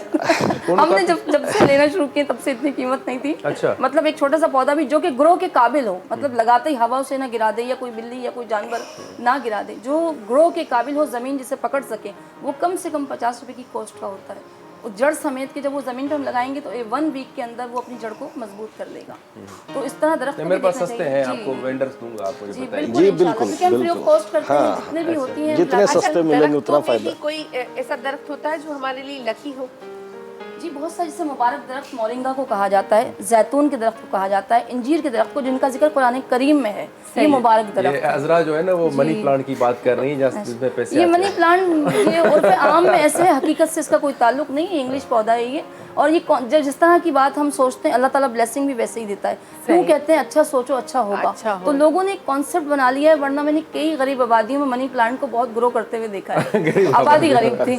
हमने जब से लेना शुरू किया तब से इतनी कीमत नहीं थी। अच्छा। मतलब एक छोटा सा पौधा भी जो कि ग्रो के काबिल हो, मतलब लगाते ही हवा से ना गिरा दे, या कोई बिल्ली या कोई जानवर ना गिरा दे, जो ग्रो के काबिल हो, जमीन जिसे पकड़ सके, वो कम से कम 50 रुपए की कॉस्ट का होता है। जड़ समेत के जब वो जमीन पर हम लगाएंगे तो 1 वीक के अंदर वो अपनी जड़ को मजबूत कर लेगा। तो इस तरह दरख्त मेरे पास सस्ते हैं, आपको वेंडर्स दूंगा, आप मुझे बताइए। जी बिल्कुल, फ्री ऑफ कॉस्ट करते हैं, जितने भी होती हैं, जितने सस्ते मिलेंगे उतना फायदा। कोई ऐसा दरख्त होता है जो हमारे लिए लकी हो? जी बहुत सारे, जैसे मुबारक दरख्त मोरिंगा को कहा जाता है, जैतून के दरख्त को कहा जाता है, इंजीर के दरख्त को, जिनका जिक्र कुरान करीम में है, ये मुबारक दरख्त ये अजरा जो है ना वो मनी प्लांट की बात कर रही है जिसमें पैसे ये आते मनी हैं। प्लांट ये उर्फ आम में ऐसे है, हकीकत से इसका कोई ताल्लुक नहीं है, इंग्लिश पौधा है ये। और ये जब जिस तरह की बात हम सोचते हैं, अल्लाह ताला ब्लेसिंग भी वैसे ही देता है। क्यों कहते हैं अच्छा सोचो अच्छा होगा, तो लोगों ने एक कॉन्सेप्ट बना लिया है, वरना मैंने कई गरीब आबादियों में मनी प्लांट को बहुत ग्रो करते हुए देखा है। आबादी गरीब थी,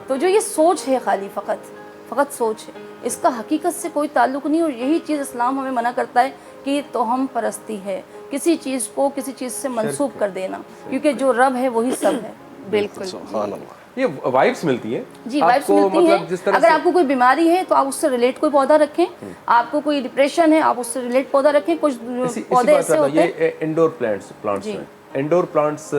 तो जो ये सोच है खाली फ़कत सोच है, इसका हकीकत से कोई ताल्लुक नहीं। और यही चीज़ इस्लाम हमें मना करता है कि तो हम परस्ती है, किसी चीज़ को किसी चीज़ से मंसूब कर देना, क्योंकि जो रब है वही सब है। बिल्कुल ये वाइब्स मिलती हैं जी, वाइब्स मिलती मतलब जिस तरह हैं। अगर से आपको कोई बीमारी है तो आप उससे रिलेट कोई पौधा रखें, आपको कोई डिप्रेशन है आप उससे रिलेट पौधा रखें। कुछ पौधे ऐसे होते हैं, ये इंडोर प्लांट्स हैं। इंडोर प्लांट्स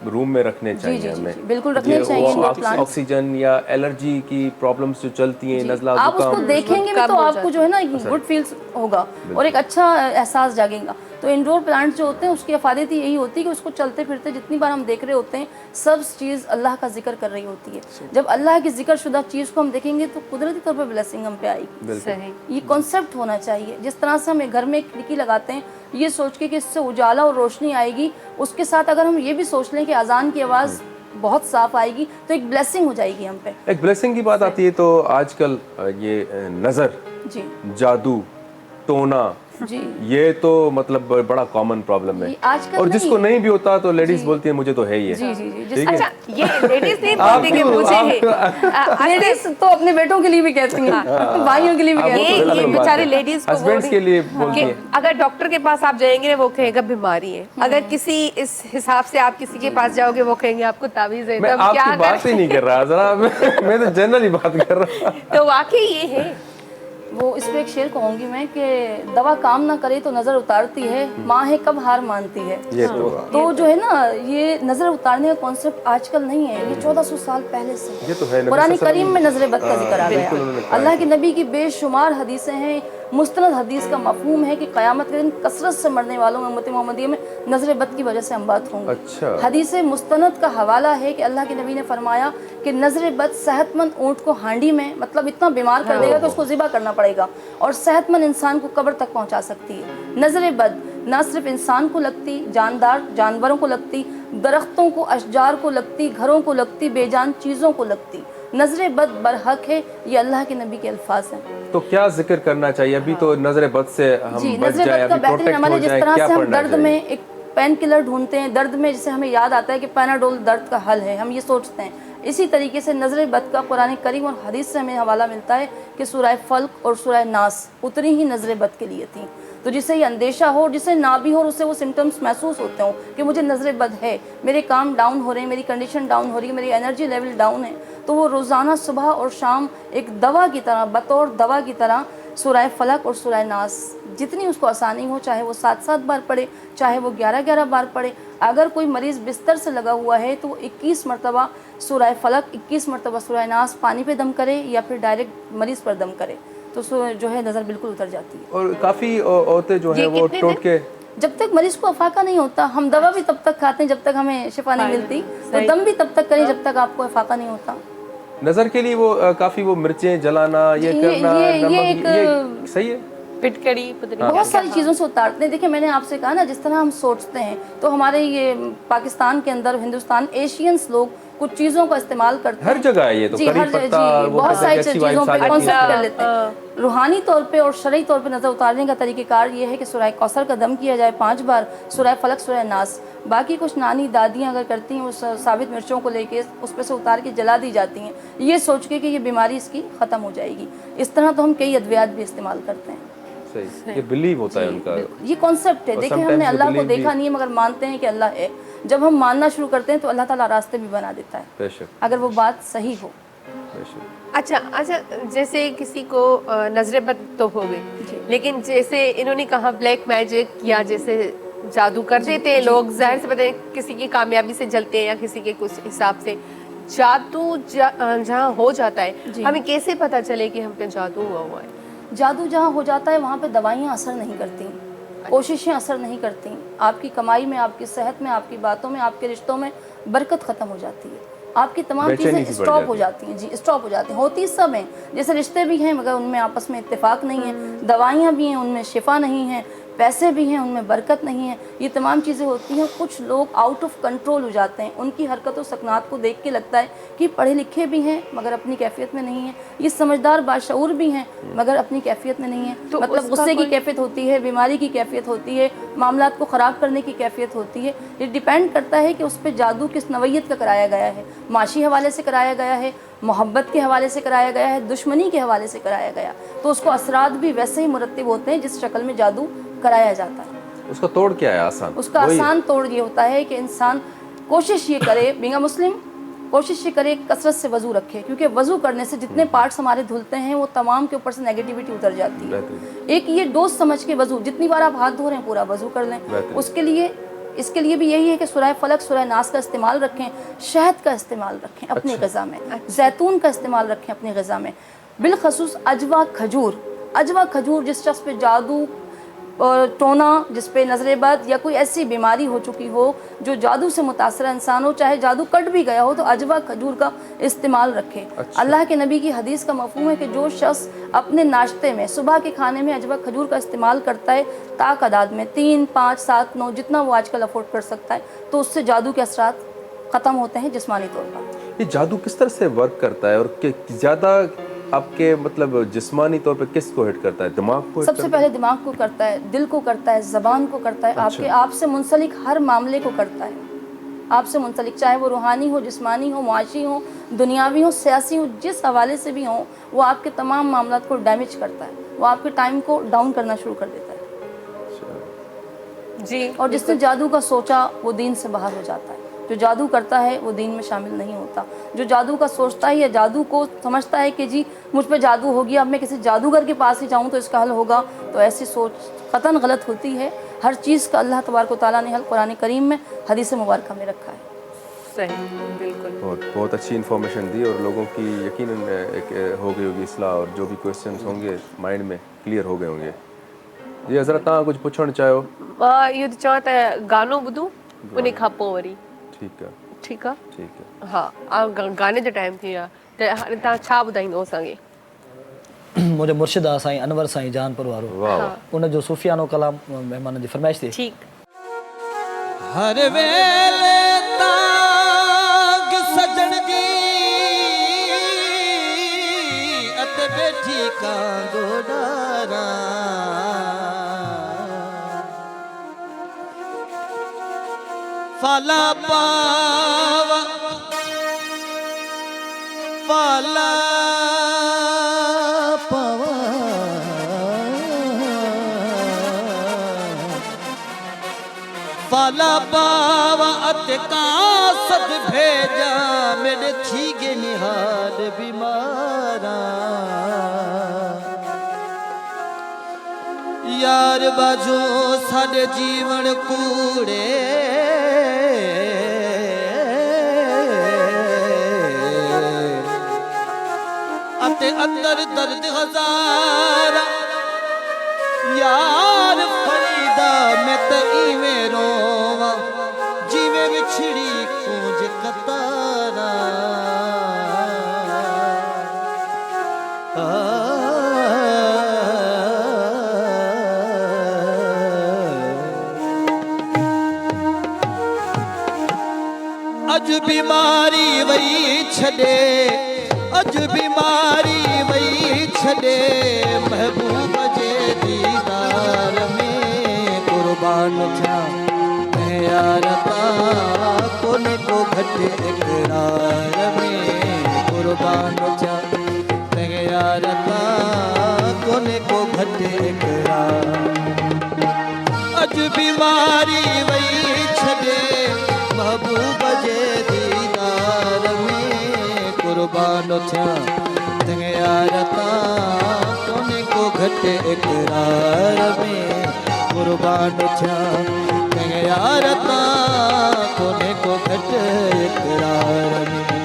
रूम में रखने चाहिए हमें, बिल्कुल रखने चाहिए इंडोर प्लांट्स। ऑक्सीजन या एलर्जी की प्रॉब्लम्स जो चलती हैं, नज़ला आप उसको जुकाम, देखेंगे भी तो आपको जो है ना एक गुड फील्स होगा और एक अच्छा एहसास जागेगा। तो इंडोर प्लांट्स जो होते हैं उसकी अफादियत यही होती है कि उसको चलते फिरते जितनी बार हम देख रहे होते हैं, सब चीज़ अल्लाह का जिक्र कर रही होती है। जब अल्लाह की जिक्र शुदा चीज़ को हम देखेंगे तो कुदरती तौर पर ब्लेसिंग हम पे आएगी। सही। ये कॉन्सेप्ट होना चाहिए। जिस तरह से हम घर में एक खिड़की लगाते हैं ये सोच के कि इससे उजाला और रोशनी आएगी, उसके साथ अगर हम ये भी सोच लें कि अजान की आवाज़ बहुत साफ आएगी तो एक ब्लेसिंग हो जाएगी हम पे। एक ब्लेसिंग की बात आती है तो आजकल ये नज़र, जी जादू, टोना, जी ये तो मतलब बड़ा कॉमन प्रॉब्लम है। आजकल और जिसको नहीं भी होता तो लेडीज बोलती है मुझे तो है ही है। जी जी जी ठीक है? अच्छा, ये लेडीज नहीं बोलती कि मुझे है, लेडीज तो अपने बेटों के लिए भी कहती हैं, अपने भाइयों के लिए भी कहती हैं। ये बेचारी लेडीज को हस्बैंड्स के लिए बोलती कि है। अगर डॉक्टर के पास आप जाएंगे वो कहेगा बीमारी है, अगर किसी इस हिसाब से आप किसी के पास जाओगे वो कहेंगे आपको तावीज़ है, मैं तो अब क्या आपकी बात ही नहीं कर रहा जरा मैं तो जनरली बात कर रहा। तो वाकई ये है। वो इस पे एक शेर कहूँगी मैं कि दवा काम ना करे तो नज़र उतारती है, माँ है कब हार मानती है। ये तो जो है ना ये नज़र उतारने का कॉन्सेप्ट आजकल नहीं है, ये 1400 साल पहले से ये तो है। कुरान करीम में नज़र बद का जिक्र आ गया। अल्लाह के नबी की बेशुमार हदीसें हैं। मुस्तनद हदीस का मफहूम है कि क़यामत के दिन कसरत से मरने वालों में उम्मत मोहम्मदिया में नज़र बद की वजह से हम बात होंगे। अच्छा। हदीस मुस्तनद का हवाला है कि अल्लाह के नबी ने फरमाया कि नज़र बद सेहतमंद ऊँट को हांडी में मतलब इतना बीमार कर देगा कि उसको ज़िबा करना पड़ेगा, और सेहतमंद इंसान को कब्र तक पहुंचा सकती है। नज़र बद ना सिर्फ इंसान को लगती, जानदार जानवरों को लगती, दरख्तों को, अशजार को लगती, घरों को लगती, बेजान चीज़ों को लगती। नज़र बद बरहक है, ये अल्लाह के नबी के अल्फाज हैं। तो क्या जिक्र करना चाहिए अभी? तो नजर बद से हम जी, बच नज़र जाए, बद का अभी बेहतरीन प्रोटेक्ट अमल हो है। जिस जाए, तरह क्या से हम पढ़ना दर्द में चाहिए? एक पेन किलर ढूंढते हैं, दर्द में जैसे हमें याद आता है कि पैनाडोल दर्द का हल है, हम ये सोचते हैं। इसी तरीके से नज़र बद का कुरान करीम और हदीस से हमें हवाला मिलता है कि सूरह फल्क और सूरह नास उतनी ही नज़र बद के लिए थी। तो जिसे ये अंदेशा हो, जिसे ना भी हो, उससे वो सिम्टम्स महसूस होते हो कि मुझे नज़र बद है, मेरे काम डाउन हो रहे हैं, मेरी कंडीशन डाउन हो रही है, मेरी एनर्जी लेवल डाउन है, तो वो रोज़ाना सुबह और शाम एक दवा की तरह, बतौर दवा की तरह सूरह फलक और सूरह नास जितनी उसको आसानी हो, चाहे वो 7-7 बार पढ़े, चाहे वो 11-11 बार पढ़े। अगर कोई मरीज़ बिस्तर से लगा हुआ है तो वो 21 मरतबा सूरह फलक, 21 मरतबा सूरह नास पानी पे दम करे या फिर डायरेक्ट मरीज़ पर दम करे, तो जो है नज़र बिल्कुल उतर जाती है। और काफ़ी औरतें जो है वो टोट के, जब तक मरीज़ को अफाका नहीं होता, हम दवा भी तब तक खाते हैं जब तक हमें शिफा नहीं मिलती, तो दम भी तब तक करें जब तक आपको अफाका नहीं होता। नजर के लिए वो काफी वो मिर्चें जलाना, ये करना, नमक, ये सही है। पिटकड़ी बहुत सारी चीज़ों से उतारते हैं। देखिए मैंने आपसे कहा ना, जिस तरह हम सोचते हैं, तो हमारे ये पाकिस्तान के अंदर, हिंदुस्तान, एशियंस लोग कुछ चीज़ों का इस्तेमाल करते हैं। हर जगह है ये तो, करी पत्ता, वो बहुत सारी अच्छी चीज़ों वाइब्स पे आ जाती कॉन्सेप्ट हैं। कर लेते हैं। रूहानी तौर पे और शरई तौर पे नज़र उतारने का तरीक़ेकार ये है कि सूरह कौसर का दम किया जाए 5 बार, सूरह फलक, सूरह नास। बाकी कुछ नानी दादियाँ अगर करती हैं, उस साबित मिर्चों को लेके उस पर से उतार के जला दी जाती हैं, ये सोच के कि ये बीमारी इसकी ख़त्म हो जाएगी। इस तरह तो हम कई अद्वियात भी इस्तेमाल करते हैं। सही, ये बिलीव होता है उनका, ये कॉन्सेप्ट है। देखिए हमने अल्लाह को देखा नहीं है मगर मानते हैं कि अल्लाह है। जब हम मानना शुरू करते हैं तो अल्लाह ताला रास्ते भी बना देता है, बेशक, अगर वो बात सही हो। बेशक। अच्छा, जैसे किसी को नजर बद तो हो गई, लेकिन जैसे इन्होंने कहा ब्लैक मैजिक या जैसे जादू कर देते हैं लोग, जाहिर से पता है किसी की कामयाबी से जलते हैं या किसी के कुछ हिसाब से जादू जहाँ हो जाता है, हमें कैसे पता चले कि हम पे जादू हुआ है? जादू जहाँ हो जाता है वहाँ पे दवाइयाँ असर नहीं करती, कोशिशें असर नहीं करती, आपकी कमाई में, आपकी सेहत में, आपकी बातों में, आपके रिश्तों में बरकत ख़त्म हो जाती है। आपकी तमाम चीज़ें स्टॉप हो जाती हैं। जी, स्टॉप हो जाती हैं। होती सब हैं, जैसे रिश्ते भी हैं मगर उनमें आपस में इत्तेफाक नहीं है, दवाइयाँ भी हैं उनमें शिफा नहीं है, पैसे भी हैं उनमें बरकत नहीं है, ये तमाम चीज़ें होती हैं। कुछ लोग आउट ऑफ कंट्रोल हो जाते हैं, उनकी हरकत और सकनात को देख के लगता है कि पढ़े लिखे भी हैं मगर अपनी कैफियत में नहीं है, ये समझदार बाशऊर भी हैं मगर अपनी कैफियत में नहीं है। तो मतलब गुस्से की कैफियत होती है, बीमारी की कैफियत होती है, मामलात को ख़राब करने की कैफियत होती है। ये डिपेंड करता है कि उस पर जादू किस नवैयत का कराया गया है, माशी हवाले से कराया गया है, मोहब्बत के हवाले से कराया गया है, दुश्मनी के हवाले से कराया गया, तो उसको असरात भी वैसे ही मुरत्तिब होते हैं जिस शक्ल में जादू कराया जाता है। उसका तोड़ क्या है आसान? उसका आसान तोड़ ये होता है कि इंसान कोशिश ये करे, बींगा मुस्लिम कोशिश ये करे कसरत से वज़ू रखे, क्योंकि वज़ू करने से जितने पार्ट्स हमारे धुलते हैं वो तमाम के ऊपर से नेगेटिविटी उतर जाती है। एक ये डोज समझ के वज़ू, जितनी बार आप हाथ धो रहे हैं पूरा वज़ू कर लें। उसके लिए इसके लिए भी यही है कि सूरह फलक सूरह नास का इस्तेमाल रखें, शहद का इस्तेमाल रखें अपनी ग़िज़ा में, जैतून का इस्तेमाल रखें अपनी ग़िज़ा में, बिलखसूस अजवा खजूर जिस शख्स पे जादू और टोना, जिस पे नज़र बद या कोई ऐसी बीमारी हो चुकी हो जो जादू से मुतासर इंसान हो, चाहे जादू कट भी गया हो, तो अजवा खजूर का इस्तेमाल रखे। अल्लाह के नबी की हदीस का मफ़हूम है कि जो शख्स अपने नाश्ते में, सुबह के खाने में अजवा खजूर का इस्तेमाल करता है तादाद में 3, 5, 7, 9 जितना वो आजकल अफोर्ड कर सकता है, तो उससे जादू के असरात ख़त्म होते हैं जिस्मानी तौर पर। ये जादू किस तरह से वर्क करता है और ज़्यादा आपके मतलब जिस्मानी तौर पे किसको हिट करता है? दिमाग को? सबसे पहले दिमाग को करता है, दिल को करता है, ज़बान को करता है, आपके आपसे मुंसलिक हर मामले को करता है। आपसे मुंसलिक चाहे वो रूहानी हो, जिस्मानी हो, मुआशी हो, दुनियावी हो, सियासी हो, जिस हवाले से भी हो, वो आपके तमाम मामलात को डैमेज करता है, वो आपके टाइम को डाउन करना शुरू कर देता है जी। और जिसने जादू का सोचा वो दीन से बाहर हो जाता है। जो जादू करता है वो दीन में शामिल नहीं होता। जो जादू का सोचता है या जादू को समझता है कि जी मुझ पे जादू हो गया, अब मैं किसी जादूगर के पास ही जाऊँ तो इसका हल होगा, तो ऐसी सोच क़तन गलत होती है। हर चीज़ का अल्लाह तबारक व तआला ने हल कुरान करीम में, हदीस मुबारक में रखा है। सही, बिल्कुल। बहुत अच्छी इन्फॉर्मेशन दी और लोगों की यकीनन एक हो गई होगी इस्लाह, और जो भी क्वेश्चंस होंगे माइंड में क्लियर हो गए होंगे। जी हज़रत तव्हां कुछ पुछण चाहियो? इहो त चवां त गानो ॿुधूं उन खां पोइ वरी। ठीक आहे। हाँ, गाने जो टाइम थी वियो आहे, त हाणे तव्हां छा ॿुधाईंदो असांखे? मुंहिंजो मुर्शिद आहे साईं अनवर साईं जानपुर वारो, उन जो सूफ़ियानो कलाम महिमान जी फरमाइश थी। ठीक। हर वेले तांग सजण दी अत बैठी का गोडारा, फाला पावा फाला पावा फाला पावा अते का सद भेजा मेरे थीगे निहाल बीमारा, यार बाजो साडे जीवन कूड़े अते अंदर दर्द हजारा, यार फरीदा मैं त इवें रोवा जिवें विछड़ी कूंज कतारा। अज बीमारी वई छड़े, अज बीमारी वई छड़े, महबूब जे दीदार में कुर्बान थिया मैं यार कोने को घट इकरार में कुर्बान थिया मैं यार कोने को घट इकरार। अज बीमारी वई छड़े, महबूब जे दीदार में कुर्बान थिया यार कोने को घट इकरार में कुर्बान थिया यार कोने को घट इकरार में।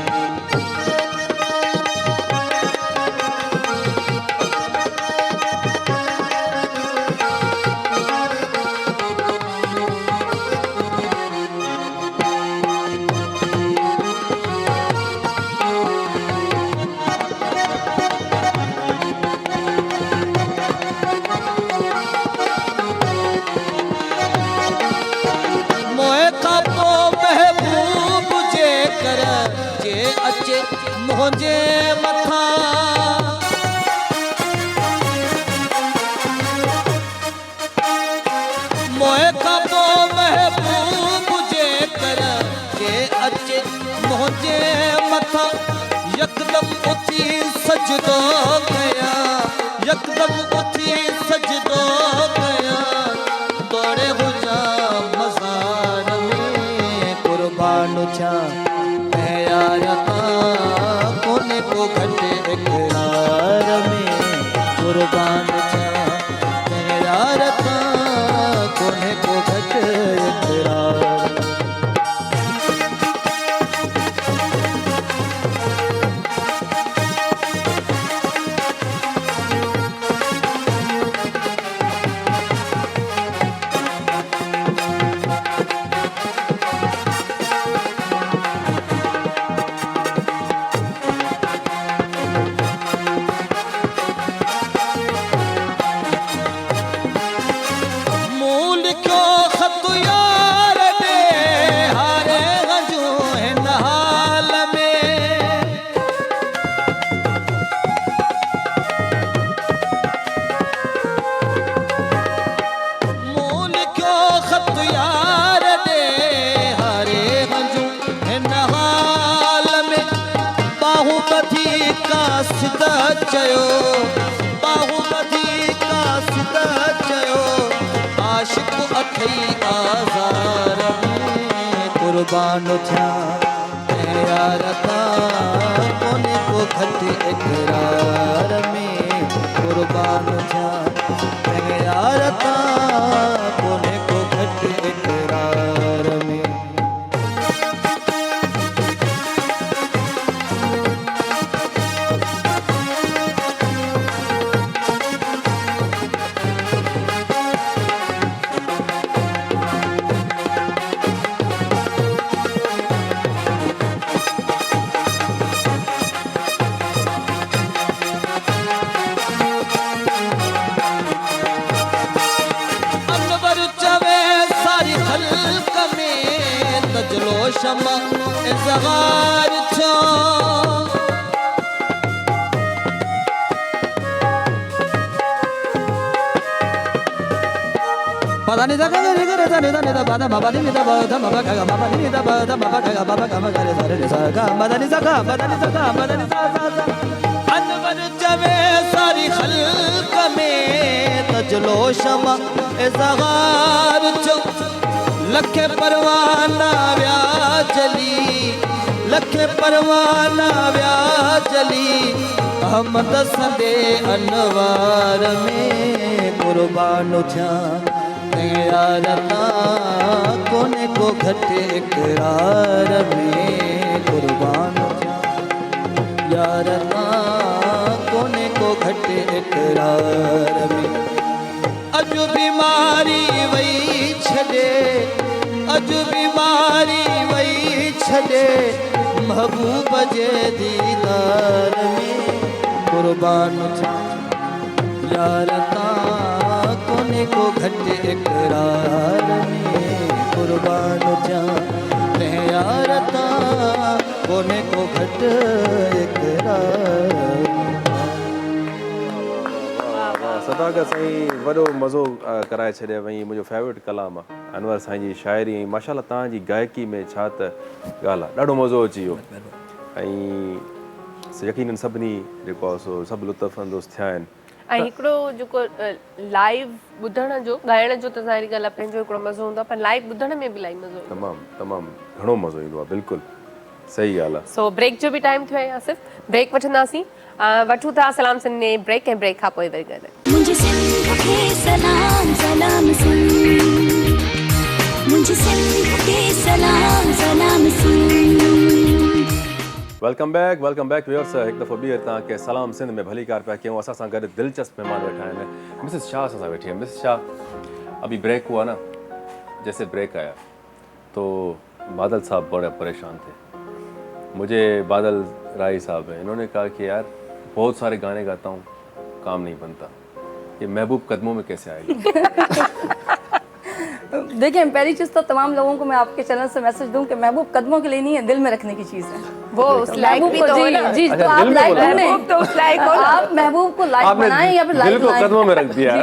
मुझे मथा मोए कबो महबूब जे कर के अचे मुझे मथा यकदम उठी सजदो गया यकदम उठी सजदो गया दौड़े हुजा मज़ार में कुर्बान छा यार कोने को घटे इकरार में कुर्बान छा यार कोने को घटे इकरार चयो बाहुबली का सिदा चयो आशिक अथई आज़ार में कुर्बान थिया यार कोने को घटे इकरार में कुर्बान थिया यार कोने को घटे इकरार में शमा इज़हार छो पता नहीं था करे करे जाने जाने दा बादा बाबा नहीं दा बादा बाबा का बाबा नहीं दा बादा बाबा का बाबा का मगर सारे सा का मदनी सा का मदनी सा का मदनी सा अनवर जवे सारी खल्क में तजलो शमा इज़हार छो लखे परवाना व्या जली लखे परवाना व्या जली अहमद संदे अनवार में कुर्बान थिया यार कोने को घटे इकरार में कुर्बान थिया यार कोने को घटे इकरार में अजु बीमारी वही छड़े अजु बीमारी वही छड़े महबूब जे दीदार में कुर्बान छा यार कोने को घटे इकरार में कुर्बान छा यार कोने को घटे इकरार सदागत साईं वॾो मज़ो कराए छॾियो वई मुंहिंजो फेवरेट कलाम आहे अनवर साईं जी शाइरी ऐं माशाल्लाह तव्हांजी गायकी में छा त ॻाल्हि आहे ॾाढो मज़ो अची वियो ऐं यकीनन सभिनी जेको आहे सो सभु लुत्फ़ अंदोज़ थिया आहिनि ऐं हिकिड़ो जेको लाइव ॿुधण जो ॻाइण जो त ज़ाहिरी ॻाल्हि आहे पंहिंजो हिकिड़ो मज़ो हूंदो आहे पर लाइव ॿुधण में बि इलाही मज़ो ईंदो तमामु तमामु घणो मज़ो ईंदो आहे बिल्कुलु सही ॻाल्हि आहे सो ब्रेक जो बि टाइम थियो आहे आसिफ़ ब्रेक वठंदासीं वठूं था सलाम सिंध में ब्रेक ऐं ब्रेक खां पोइ वरी ॻाल्हायूं मुझे सिंध के सलाम सलाम सिंध मुझे सिंध के सलाम सलाम सिंध वेलकम बैक व्यूअर्स हिकु दफ़ो ॿीहर तव्हांखे सलाम सिंध में भली कार पिया कयूं असां सां गॾु दिलचस्प महिमान वेठा आहिनि मिसिस शाह असां सां वेठी आहे मिसिस शाह अभी ब्रेक हुआ ना जैसे ब्रेक आया तो बादल साहब बड़े परेशान थे मुझे बादल राय साहब हैं इन्होंने कहा कि यार बहुत सारे गाने गाता हूँ काम नहीं बनता ये महबूब कदमों में कैसे आएगी देखिए पहली चीज़ तो तमाम लोगों को मैं आपके चैनल से मैसेज दूं कि महबूब कदमों के लिए नहीं है दिल में रखने की चीज़ है वो उस लायक भी तो हो ना। जी, तो अच्छा, आप दिल में लाइक बोला। महबूब तो उस लायक हो ना। आप महबूब को लाइक आपने बनाएं या फिर दिल लाइक को बनाएं। कदमों में रख दिया।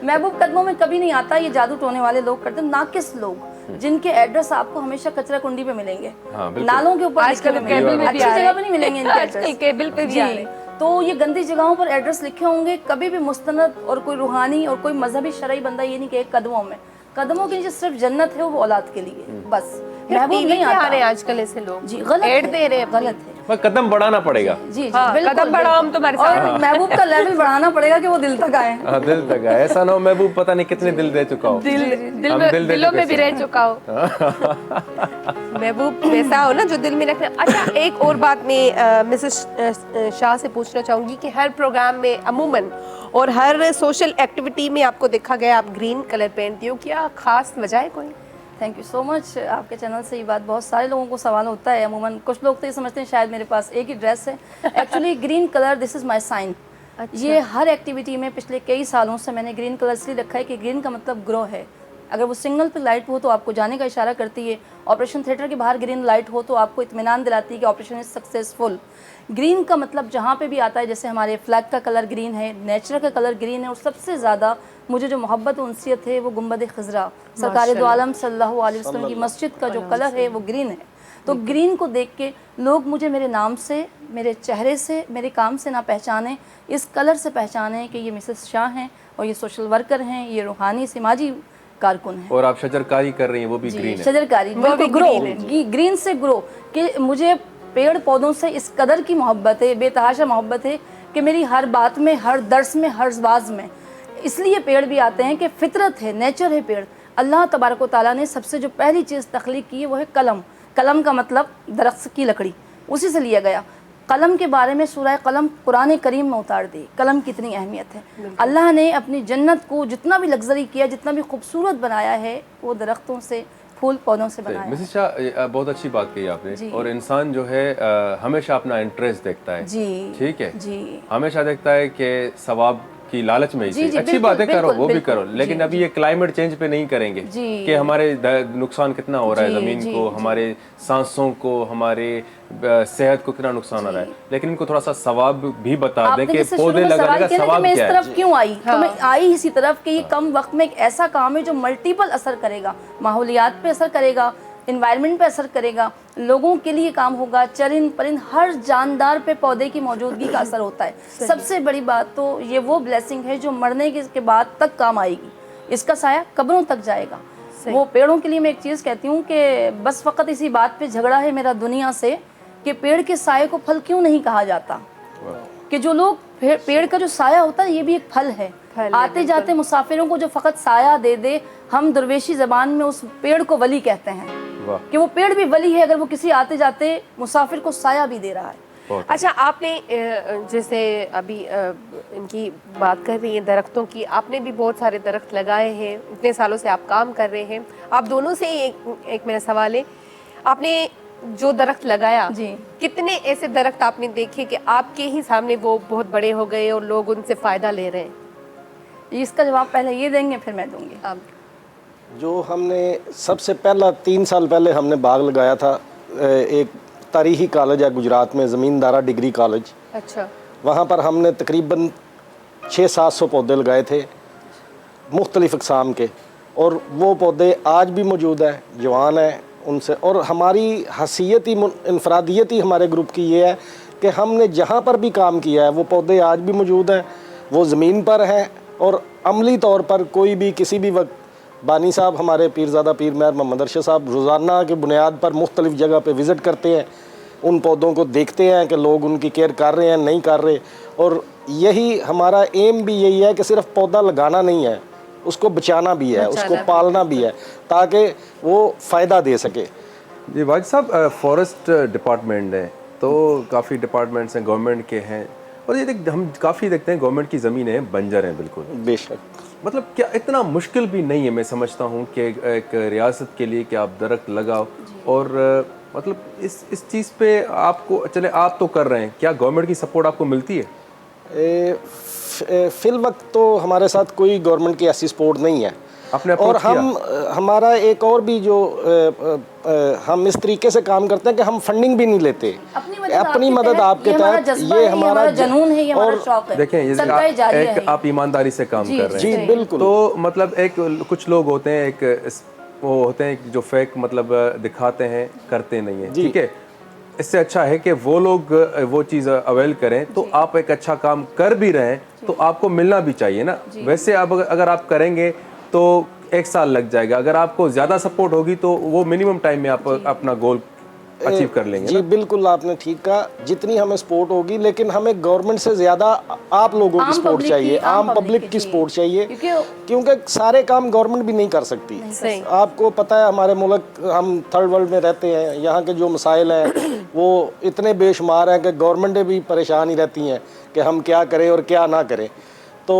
महबूब कदमों में कभी नहीं आता, ये जादू टोने वाले लोग करते हैं, नाकिस लोग जिनके एड्रेस आपको हमेशा कचरा कुंडी पे मिलेंगे, हाँ, बिल्कुल। नालों के ऊपर आजकल लिखे हुए केबल में मिलेंगे, भी अच्छी आ रहे जगह हैं। पे नहीं मिलेंगे इनके आजकल एड्रेस। केबल पे भी आ रहे जी, हैं। तो ये गंदी जगहों पर एड्रेस लिखे होंगे, कभी भी मुस्तनद और कोई रूहानी और कोई मजहबी शरई बंदा ये नहीं कहे कदमों में, कदमों के नीचे सिर्फ जन्नत है, वो औलाद के लिए बस। महबूब नहीं आ रहे हैं आता आजकल ऐसे लोग जी, गलत ऐड है, दे रहे हैं, गलत है पर कदम बढ़ाना पड़ेगा। जी जी, हाँ, बिल्कुल कदम बढ़ाओ हम तुम्हारे और साथ। महबूब का लेवल बढ़ाना पड़ेगा कि वो दिल तक आए। हाँ, दिल तक है। ऐसा ना हो महबूब पता नहीं कितने दिल दे चुका हो। दिल हम में दिल दे दिलों चुके में भी हैं। रह चुका हो। महबूब वैसा हो ना जो दिल में रखना। अच्छा, एक और बात मैं मिसेस शाह से पूछना चाहूंगी कि हर प्रोग्राम में अमूमन और हर सोशल एक्टिविटी में आपको देखा गया आप ग्रीन कलर पहनती हो, क्या खास वजह है कोई? Thank you so much. Aapke channel से ये बात बहुत सारे लोगों को सवाल होता है। अमूमन कुछ लोग तो ये समझते हैं शायद मेरे पास एक ही ड्रेस है। Actually green colour this is my sign. ये हर एक्टिविटी में पिछले कई सालों से मैंने ग्रीन कलर इसलिए रखा है कि ग्रीन का मतलब ग्रो है। अगर वो सिग्नल पे लाइट हो तो आपको जाने का इशारा करती है। ऑपरेशन थिएटर के बाहर ग्रीन लाइट हो तो आपको इत्मीनान दिलाती है कि ऑपरेशन इज सक्सेसफुल। ग्रीन का मतलब जहाँ पे भी आता है, जैसे हमारे फ्लैग का कलर ग्रीन है, नेचर का कलर ग्रीन है, और सबसे ज़्यादा मुझे जो मोहब्बत उनसियत है वो गुंबद खज़रा सरकार दो आलम सल्लल्लाहु अलैहि वसल्लम की मस्जिद का जो कलर है वो ग्रीन है। तो ग्रीन को देख के लोग मुझे मेरे नाम से, मेरे चेहरे से, मेरे काम से ना पहचानें, इस कलर से पहचानें कि ये मिसेस शाह हैं और ये सोशल वर्कर हैं, ये रूहानी समाजी कारकुन है। और आप शजरकारी कर रही हैं, वो भी ग्रीन है। शजरकारी बिल्कुल ग्रो, ग्रीन से ग्रो। कि मुझे पेड़ पौधों से इस कदर की मोहब्बत है, बेतहाशा मोहब्बत है कि मेरी हर बात में, हर दर्स में, हर वाज में इसलिए पेड़ भी आते हैं कि फितरत है, नेचर है पेड़। अल्लाह तबारक व तआला ने सबसे जो पहली चीज़ तख्लीक की है वो है कलम। कलम का मतलब दरख्त की लकड़ी, उसी से लिया गया। कलम के बारे में सूरह कलम कुरान करीम में उतार दी। कलम की इतनी अहमियत है। अल्लाह ने अपनी जन्नत को जितना भी लग्जरी किया, जितना भी खूबसूरत बनाया है, वो दरख्तों से, फूल पौधों से बनाया है। मिसेस शाह, बहुत अच्छी बात कही आपने। और इंसान जो है हमेशा अपना इंटरेस्ट देखता है। जी, ठीक है जी, हमेशा देखता है कि सवाब की लालच में ही जी, जी, अच्छी बिल्कुल, बातें करो, बिल्कुल, वो भी बिल्कुल, करो, लेकिन जी, अभी ये क्लाइमेट चेंज पे नहीं करेंगे कि हमारे नुकसान कितना हो रहा है, जमीन को, हमारे सांसों को, हमारे सेहत को कितना नुकसान आ रहा है। लेकिन इनको थोड़ा सा सवाब भी बता दें कि पौधे लगाने का सवाब मैं इस क्या है। तरफ क्यों आई, तो मैं आई इसी तरफ कि ये कम वक्त में एक ऐसा काम है जो मल्टीपल असर करेगा, माहौलियात पे असर करेगा, इन्वायरमेंट पे असर करेगा, लोगों के लिए काम होगा, चरिंद परिंद हर जानदार पे पौधे की मौजूदगी का असर होता है। सबसे बड़ी बात तो ये वो ब्लेसिंग है जो मरने के बाद तक काम आएगी। इसका साया कब्रों तक जाएगा। वो पेड़ों के लिए मैं एक चीज़ कहती हूँ कि बस फ़कत इसी बात पे झगड़ा है मेरा दुनिया से कि पेड़ के साये को फल क्यों नहीं कहा जाता। कि जो लोग पेड़ का जो साया होता है ये भी एक फल है। आते जाते मुसाफिरों को जो फ़कत साया दे दे, हम दरवेशी ज़बान में उस पेड़ को वली कहते हैं कि वो पेड़ भी वली है अगर वो किसी आते जाते मुसाफिर को साया भी दे रहा है। अच्छा, आपने जैसे अभी इनकी बात कर रही हैं दरख्तों की, आपने भी बहुत सारे दरख्त लगाए हैं, इतने सालों से आप काम कर रहे हैं। आप दोनों से एक मेरा सवाल है, आपने जो दरख्त लगाया जी, कितने ऐसे दरख्त आपने देखे कि आपके ही सामने वो बहुत बड़े हो गए और लोग उनसे फ़ायदा ले रहे हैं? इसका जवाब पहले ये देंगे फिर मैं दूंगी। आप जो हमने सबसे पहला 3 साल पहले हमने बाग लगाया था, एक तारीखी कॉलेज है गुजरात में, ज़मींदारा डिग्री कॉलेज। अच्छा, वहाँ पर हमने तकरीबन 600-700 पौधे लगाए थे मुख्तलिफ़ अक़साम के, और वो पौधे आज भी मौजूद हैं, जवान हैं उनसे। और हमारी हसीयत ही, इनफरादियत ही हमारे ग्रुप की ये है कि हमने जहाँ पर भी काम किया है वो पौधे आज भी मौजूद हैं, वो ज़मीन पर हैं। और अमली तौर पर कोई भी किसी भी वक्त बानी साहब, हमारे पीरज़ादा पीर मेहर मोहम्मद अरशद साहब रोज़ाना के बुनियाद पर मुख्तलिफ़ जगह पे विज़िट करते हैं, उन पौधों को देखते हैं कि लोग उनकी केयर कर रहे हैं नहीं कर रहे। और यही हमारा एम भी यही है कि सिर्फ पौधा लगाना नहीं है, उसको बचाना भी है, उसको पालना भी है, ताकि वो फ़ायदा दे सके। जी वाजिद साहब, फॉरेस्ट डिपार्टमेंट है तो काफ़ी डिपार्टमेंट्स हैं, गवर्नमेंट के हैं, और ये हम काफ़ी देखते हैं गवर्नमेंट की ज़मीनें हैं बंजर हैं बिल्कुल। बेशक, मतलब क्या इतना मुश्किल भी नहीं है, मैं समझता हूँ कि एक रियासत के लिए कि आप दरख्त लगाओ। और मतलब इस चीज़ पे आपको, चले आप तो कर रहे हैं, क्या गवर्नमेंट की सपोर्ट आपको मिलती है? फ़िल वक्त तो हमारे साथ कोई गवर्नमेंट की ऐसी सपोर्ट नहीं है, अपने और approach हम हमारा एक और भी जो हम इस तरीके से काम करते हैं कि हम फंडिंग भी नहीं लेते, अपनी मदद आपके तहत, ये हमारा जुनून है, ये हमारा और शौक है। देखें ये सदका जारिया है। आप ईमानदारी से काम कर रहे हैं। जी बिल्कुल। तो मतलब एक कुछ लोग होते हैं वो होते हैं जो फेक मतलब दिखाते हैं, करते नहीं है, ठीक है। इससे अच्छा है कि वो लोग वो चीज़ अवेल करें, तो आप एक अच्छा काम कर भी रहे हैं तो आपको मिलना भी चाहिए ना। वैसे अब अगर आप करेंगे तो 1 साल लग जाएगा, अगर आपको ज़्यादा सपोर्ट होगी तो वो मिनिमम टाइम में आप अपना गोल अचीव कर लेंगे। जी बिल्कुल, आपने ठीक कहा, जितनी हमें सपोर्ट होगी, लेकिन हमें गवर्नमेंट से ज़्यादा आप लोगों की सपोर्ट चाहिए, आम पब्लिक की सपोर्ट चाहिए, क्योंकि सारे काम गवर्नमेंट भी नहीं कर सकती। आपको पता है हमारे मुल्क, हम थर्ड वर्ल्ड में रहते हैं, यहाँ के जो मसाइल हैं वो इतने बेशुमार हैं कि गवर्नमेंटें भी परेशान ही रहती हैं कि हम क्या करें और क्या ना करें। तो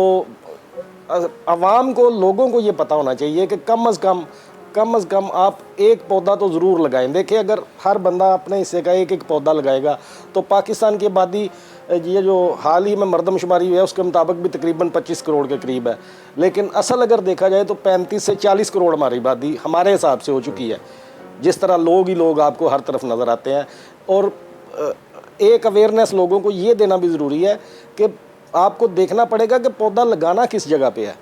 आवाम को, लोगों को ये पता होना चाहिए कि कम से कम आप एक पौधा तो ज़रूर लगाएं। देखिए, अगर हर बंदा अपने हिस्से का एक पौधा लगाएगा तो पाकिस्तान की आबादी, ये जो हाल ही में मरदमशुमारी हुई है उसके मुताबिक भी तकरीबन 25 करोड़ के करीब है, लेकिन असल अगर देखा जाए तो 35 से 40 करोड़ हमारी आबादी हमारे हिसाब से हो चुकी है। जिस तरह लोग ही लोग आपको हर तरफ नज़र आते हैं, और एक अवेयरनेस लोगों को ये देना भी ज़रूरी है कि आपको देखना पड़ेगा कि पौधा लगाना किस जगह पे है।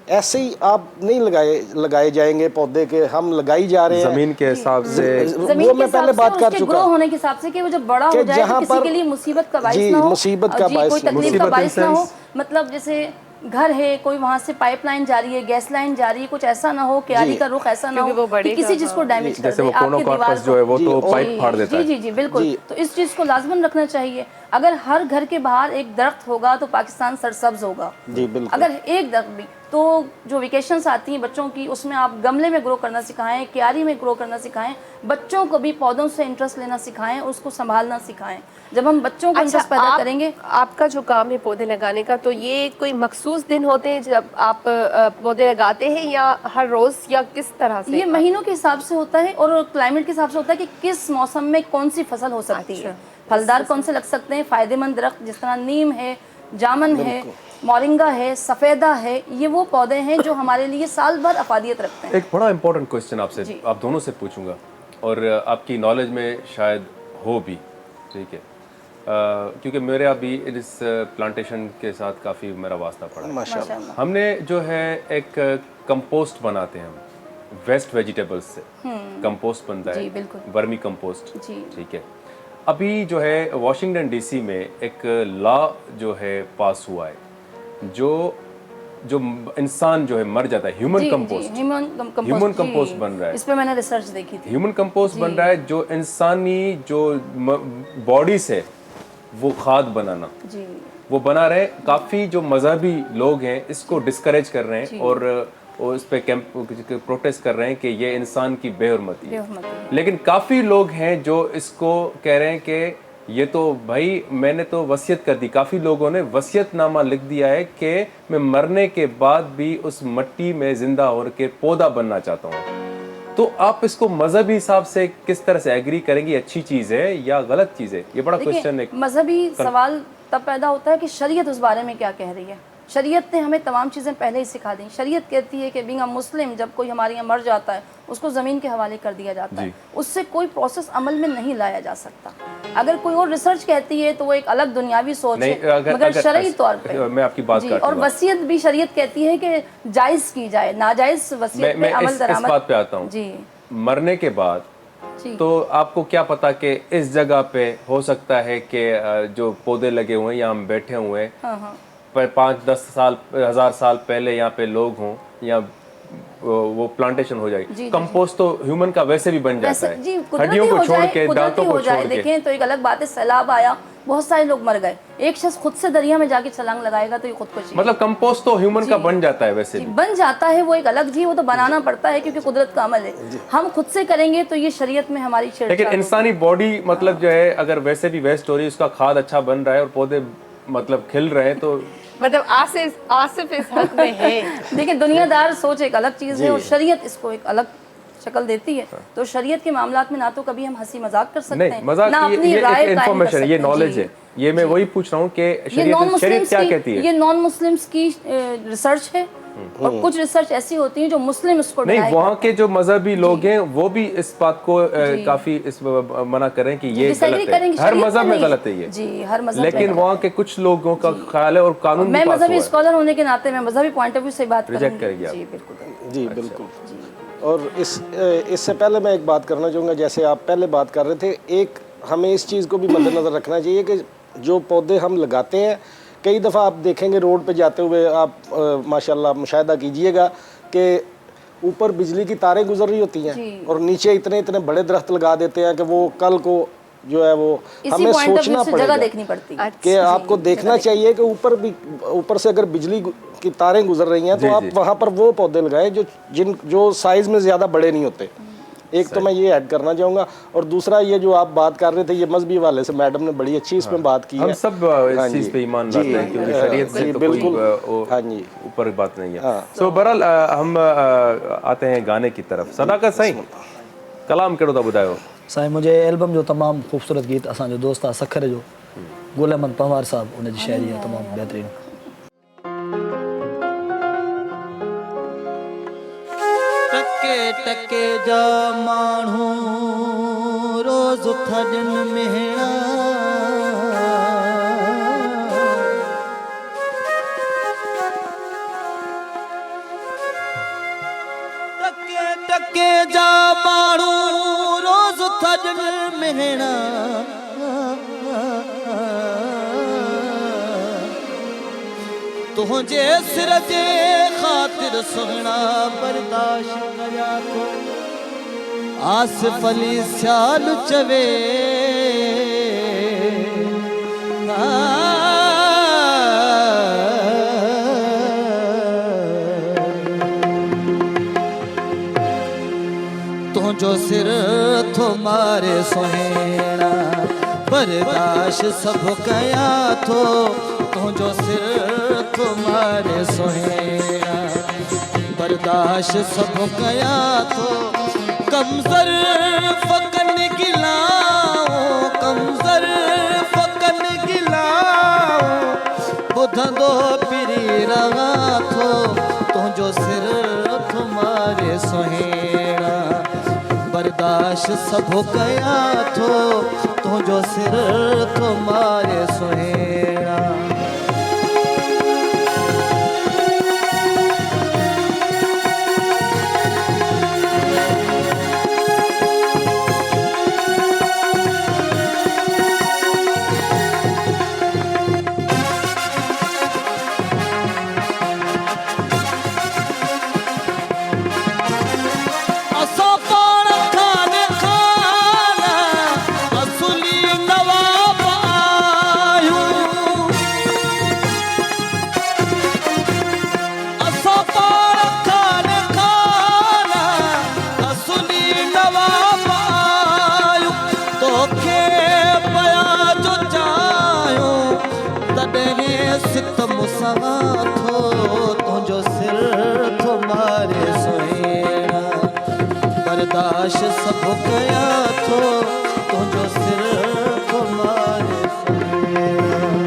ऐसे ही आप नहीं लगाए जाएंगे पौधे के, हम लगाई जा रहे हैं जमीन के हिसाब से, वो मैं पहले बात कर चुका हूँ, होने के हिसाब से कि वो जब बड़ा हो जाए तो किसी के लिए मुसीबत का बाइस ना हो, मुसीबत का बाइस, कोई तकलीफ का बाइस ना हो। मतलब जैसे घर है, कोई वहाँ से पाइपलाइन जा रही है, गैस लाइन जा रही है, कुछ ऐसा ना हो, क्यारी का रुख ऐसा ना हो कि किसी चीज को डैमेज कर दे, आपकी दीवार जो है वो तो पाइप फाड़ देता है। जी बिल्कुल। तो इस चीज को लाजमन रखना चाहिए। अगर हर घर के बाहर एक दरख्त होगा तो पाकिस्तान सरसब्ज होगा। जी बिल्कुल। अगर एक दरख्त भी, तो जो वेकेशंस आती हैं बच्चों की, उसमें आप गमले में ग्रो करना सिखाएं, क्यारी में ग्रो करना सिखाएं, बच्चों को भी पौधों से इंटरेस्ट लेना सिखाएं, उसको संभालना सिखाएं। जब हम बच्चों को इंटरेस्ट पैदा करेंगे। आपका जो काम है पौधे लगाने का, तो ये कोई मखसूस दिन होते हैं जब आप पौधे लगाते हैं, या हर रोज, या किस तरह से? ये महीनों के हिसाब से होता है और क्लाइमेट के हिसाब से होता है कि किस मौसम में कौन सी फसल हो सकती है। फलदार कौन से लग सकते हैं, फायदेमंद दरख्त जिस तरह नीम है, जामन है, मोरिंगा है, सफ़ेदा है, ये वो पौधे हैं जो हमारे लिए साल भर अफादियत रखते हैं। एक बड़ा इंपॉर्टेंट क्वेश्चन आपसे, आप दोनों से पूछूंगा, और आपकी नॉलेज में शायद हो भी, ठीक है, क्योंकि मेरे अभी इस प्लांटेशन के साथ काफ़ी मेरा वास्ता पड़ा। माशाल्लाह। हमने जो है एक कंपोस्ट बनाते हैं, हम वेस्ट वेजिटेबल्स से कंपोस्ट बनता है, वर्मी कंपोस्ट, ठीक है। अभी जो है वाशिंगटन डीसी में एक लॉ जो है पास हुआ है, जो इंसान जो है मर जाता है, ह्यूमन कंपोस्ट बन रहा है। इस पे मैंने रिसर्च देखी थी। ह्यूमन कंपोस्ट बन रहा है, जो इंसानी जो बॉडी से वो खाद बनाना, वो बना रहे। काफ़ी जो मजहबी लोग हैं इसको डिस्करेज कर रहे हैं और इस पे प्रोटेस्ट कर रहे हैं कि ये इंसान की बेहुरमती है। लेकिन काफ़ी लोग हैं जो इसको कह रहे हैं कि ये तो भाई मैंने तो वसीयत कर दी। काफ़ी लोगों ने वसीयतनामा लिख दिया है कि मैं मरने के बाद भी उस मिट्टी में जिंदा होकर के पौधा बनना चाहता हूँ। तो आप इसको मजहबी हिसाब से किस तरह से एग्री करेंगे, अच्छी चीज़ है या गलत चीज़ है? ये बड़ा क्वेश्चन है। मजहबी सवाल तब पैदा होता है कि शरीयत उस बारे में क्या कह रही है। शरीयत ने हमें तमाम चीज़ें पहले ही सिखा दी। शरीयत कहती है कि बीइंग अ मुस्लिम, जब कोई हमारे यहाँ मर जाता है उसको ज़मीन के हवाले कर दिया जाता है, उससे कोई प्रोसेस अमल में नहीं लाया जा सकता। अगर कोई और रिसर्च कहती है तो वो एक अलग दुनियावी सोच है, मगर शरई तौर पे मैं आपकी बात और वसीयत भी शरीयत कहती है कि जायज़ की जाए, नाजायज़ वसीयत पे अमल दरामद। इस बात पे आता हूँ जी। मरने के बाद तो आपको क्या पता कि इस जगह पे हो सकता है कि जो पौधे लगे हुए हैं या हम बैठे हुए हैं 5-10 साल 1000 साल पहले यहाँ पे लोग हों या वो प्लांटेशन हो जाए। कंपोस्ट तो ह्यूमन का वैसे भी बन जाता है, हड्डियों को छोड़ के, दांतों को छोड़ के। देखें तो एक अलग बात है, सैलाब आया, बहुत सारे लोग मर गए, एक शख्स खुद से दरिया में जाके छलांग लगाएगा तो ये खुदकुशी। मतलब कंपोस्ट तो ह्यूमन का बन जाता है, वैसे भी बन जाता है, वो एक अलग जी, वो तो बनाना पड़ता है क्योंकि कुदरत का अमल है। हम खुद से करेंगे तो ये शरीयत में हमारी छेड़छाड़। लेकिन इंसानी बॉडी मतलब जो है अगर वैसे भी वेस्ट हो रही है, उसका खाद अच्छा बन रहा है और पौधे मतलब खिल रहे हैं, तो मतलब आसिफ इस हक में है। देखिए, दुनियादार सोच एक अलग चीज़ है और शरीयत इसको एक अलग शक्ल देती है। तो शरीयत के मामलात में ना तो कभी हम हंसी मजाक कर सकते हैं, ना अपनी राय कायम कर सकते हैं। ये नॉलेज है, ये मैं वही पूछ रहा हूँ कि शरीयत क्या कहती है। ये नॉन मुस्लिम्स की रिसर्च है और कुछ रिसर्च ऐसी होती है जो मुस्लिम इसको नहीं, deny वहाँ करते के जो मजहबी लोग हैं वो भी इस बात को काफी इस मना करें कि ये disagree गलत है, करेंगे, हर शरीयत मजहब में नहीं है। गलत है ये। जी, हर मजहब में लेकिन गलत वहाँ के कुछ लोगों का ख्याल है और कानून मैं भी पास हुआ मजहबी है। स्कॉलर होने के नाते मैं मजहबी पॉइंट ऑफ व्यू से बात Reject करूंगी। करेंगे आप। जी बिल्कुल। जी बिल्कुल। और इससे पहले मैं एक बात करना चाहूँगा, जैसे आप पहले बात कर रहे थे, एक हमें इस चीज़ को भी मद्देनज़र रखना चाहिए कि जो पौधे हम लगाते हैं, कई दफ़ा आप देखेंगे रोड पे जाते हुए आप माशाल्लाह मुशाहिदा कीजिएगा कि ऊपर बिजली की तारें गुजर रही होती हैं और नीचे इतने इतने बड़े दरख्त लगा देते हैं कि वो कल को जो है वो हमें सोचना पड़ेगा, जगह देखनी पड़ती है कि आपको देखना चाहिए कि ऊपर से अगर बिजली की तारें गुजर रही हैं तो आप वहाँ पर वो पौधे लगाएं जो साइज में ज़्यादा बड़े नहीं होते। एक तो मैं ये ऐड करना चाहूँगा, और दूसरा ये जो आप बात कर रहे थे ये मजहबी वाले से, मैडम ने बड़ी अच्छी इसमें बात की है। हम सब इस चीज़ पे ईमान लाते हैं क्योंकि शरीयत से तो कोई ऊपर बात नहीं है। सो बहरहाल हम आते हैं गाने की तरफ। सदाकत साईं, कलाम कहिड़ो था ॿुधायो? साईं मुंहिंजे एल्बम जो तमामु ख़ूबसूरत गीत असांजो दोस्त आहे सखर जो, गुल अहमद पवार साहब, उनजी शाइरी आहे तमामु बहितरीनु। टके टके जा माण्हू रोज़ थॾनि मेहणा, टके टके जा माण्हू रोज़ थॾनि मेहणा, तुंहिंजे सिर जे ख़ातिर सुहिणा बर्दाश्त करिया थो। आसिफ अली सियाल चवे तुंहिंजो सिर थो मारे सुहिणा बर्दाश्त सभु कया थो, तुंहिंजो सिर थो मारे सुहिणा बर्दाश्त सभु कया थो। कमज़र फ़कन गिलाऊं, कमज़र फ़कन गिलाऊं, ॿुधंदो पिरी रहा थो, तुंहिंजो सिर थो मारे सुहिणा बर्दाश्त सभु कया थो, तुंहिंजो सिर थो मारे सुहिणा। तुंहिंजो सिर थो मारे सुहिणा बर्दाश्त सभु कया थो, तुंहिंजो सिर थो मारे सुहिणा।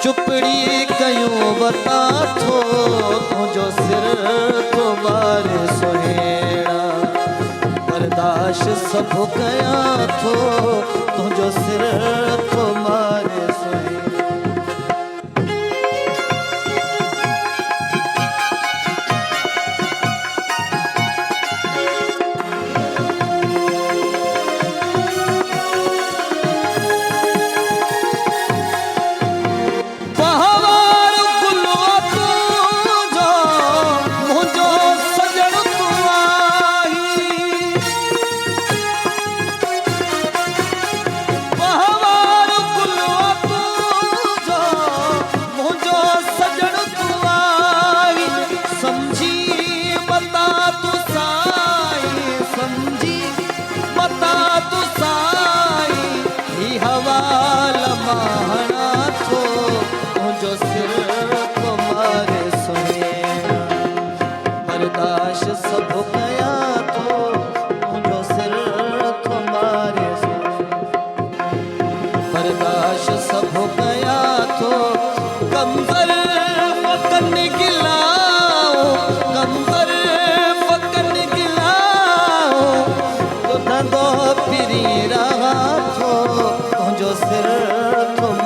चुपड़ी कयूं बता थो, तुंहिंजो सिर थो मारे सुहिणा बर्दाश्त सभु कया थो, तुंहिंजो सिर थो मारे सुहिणा।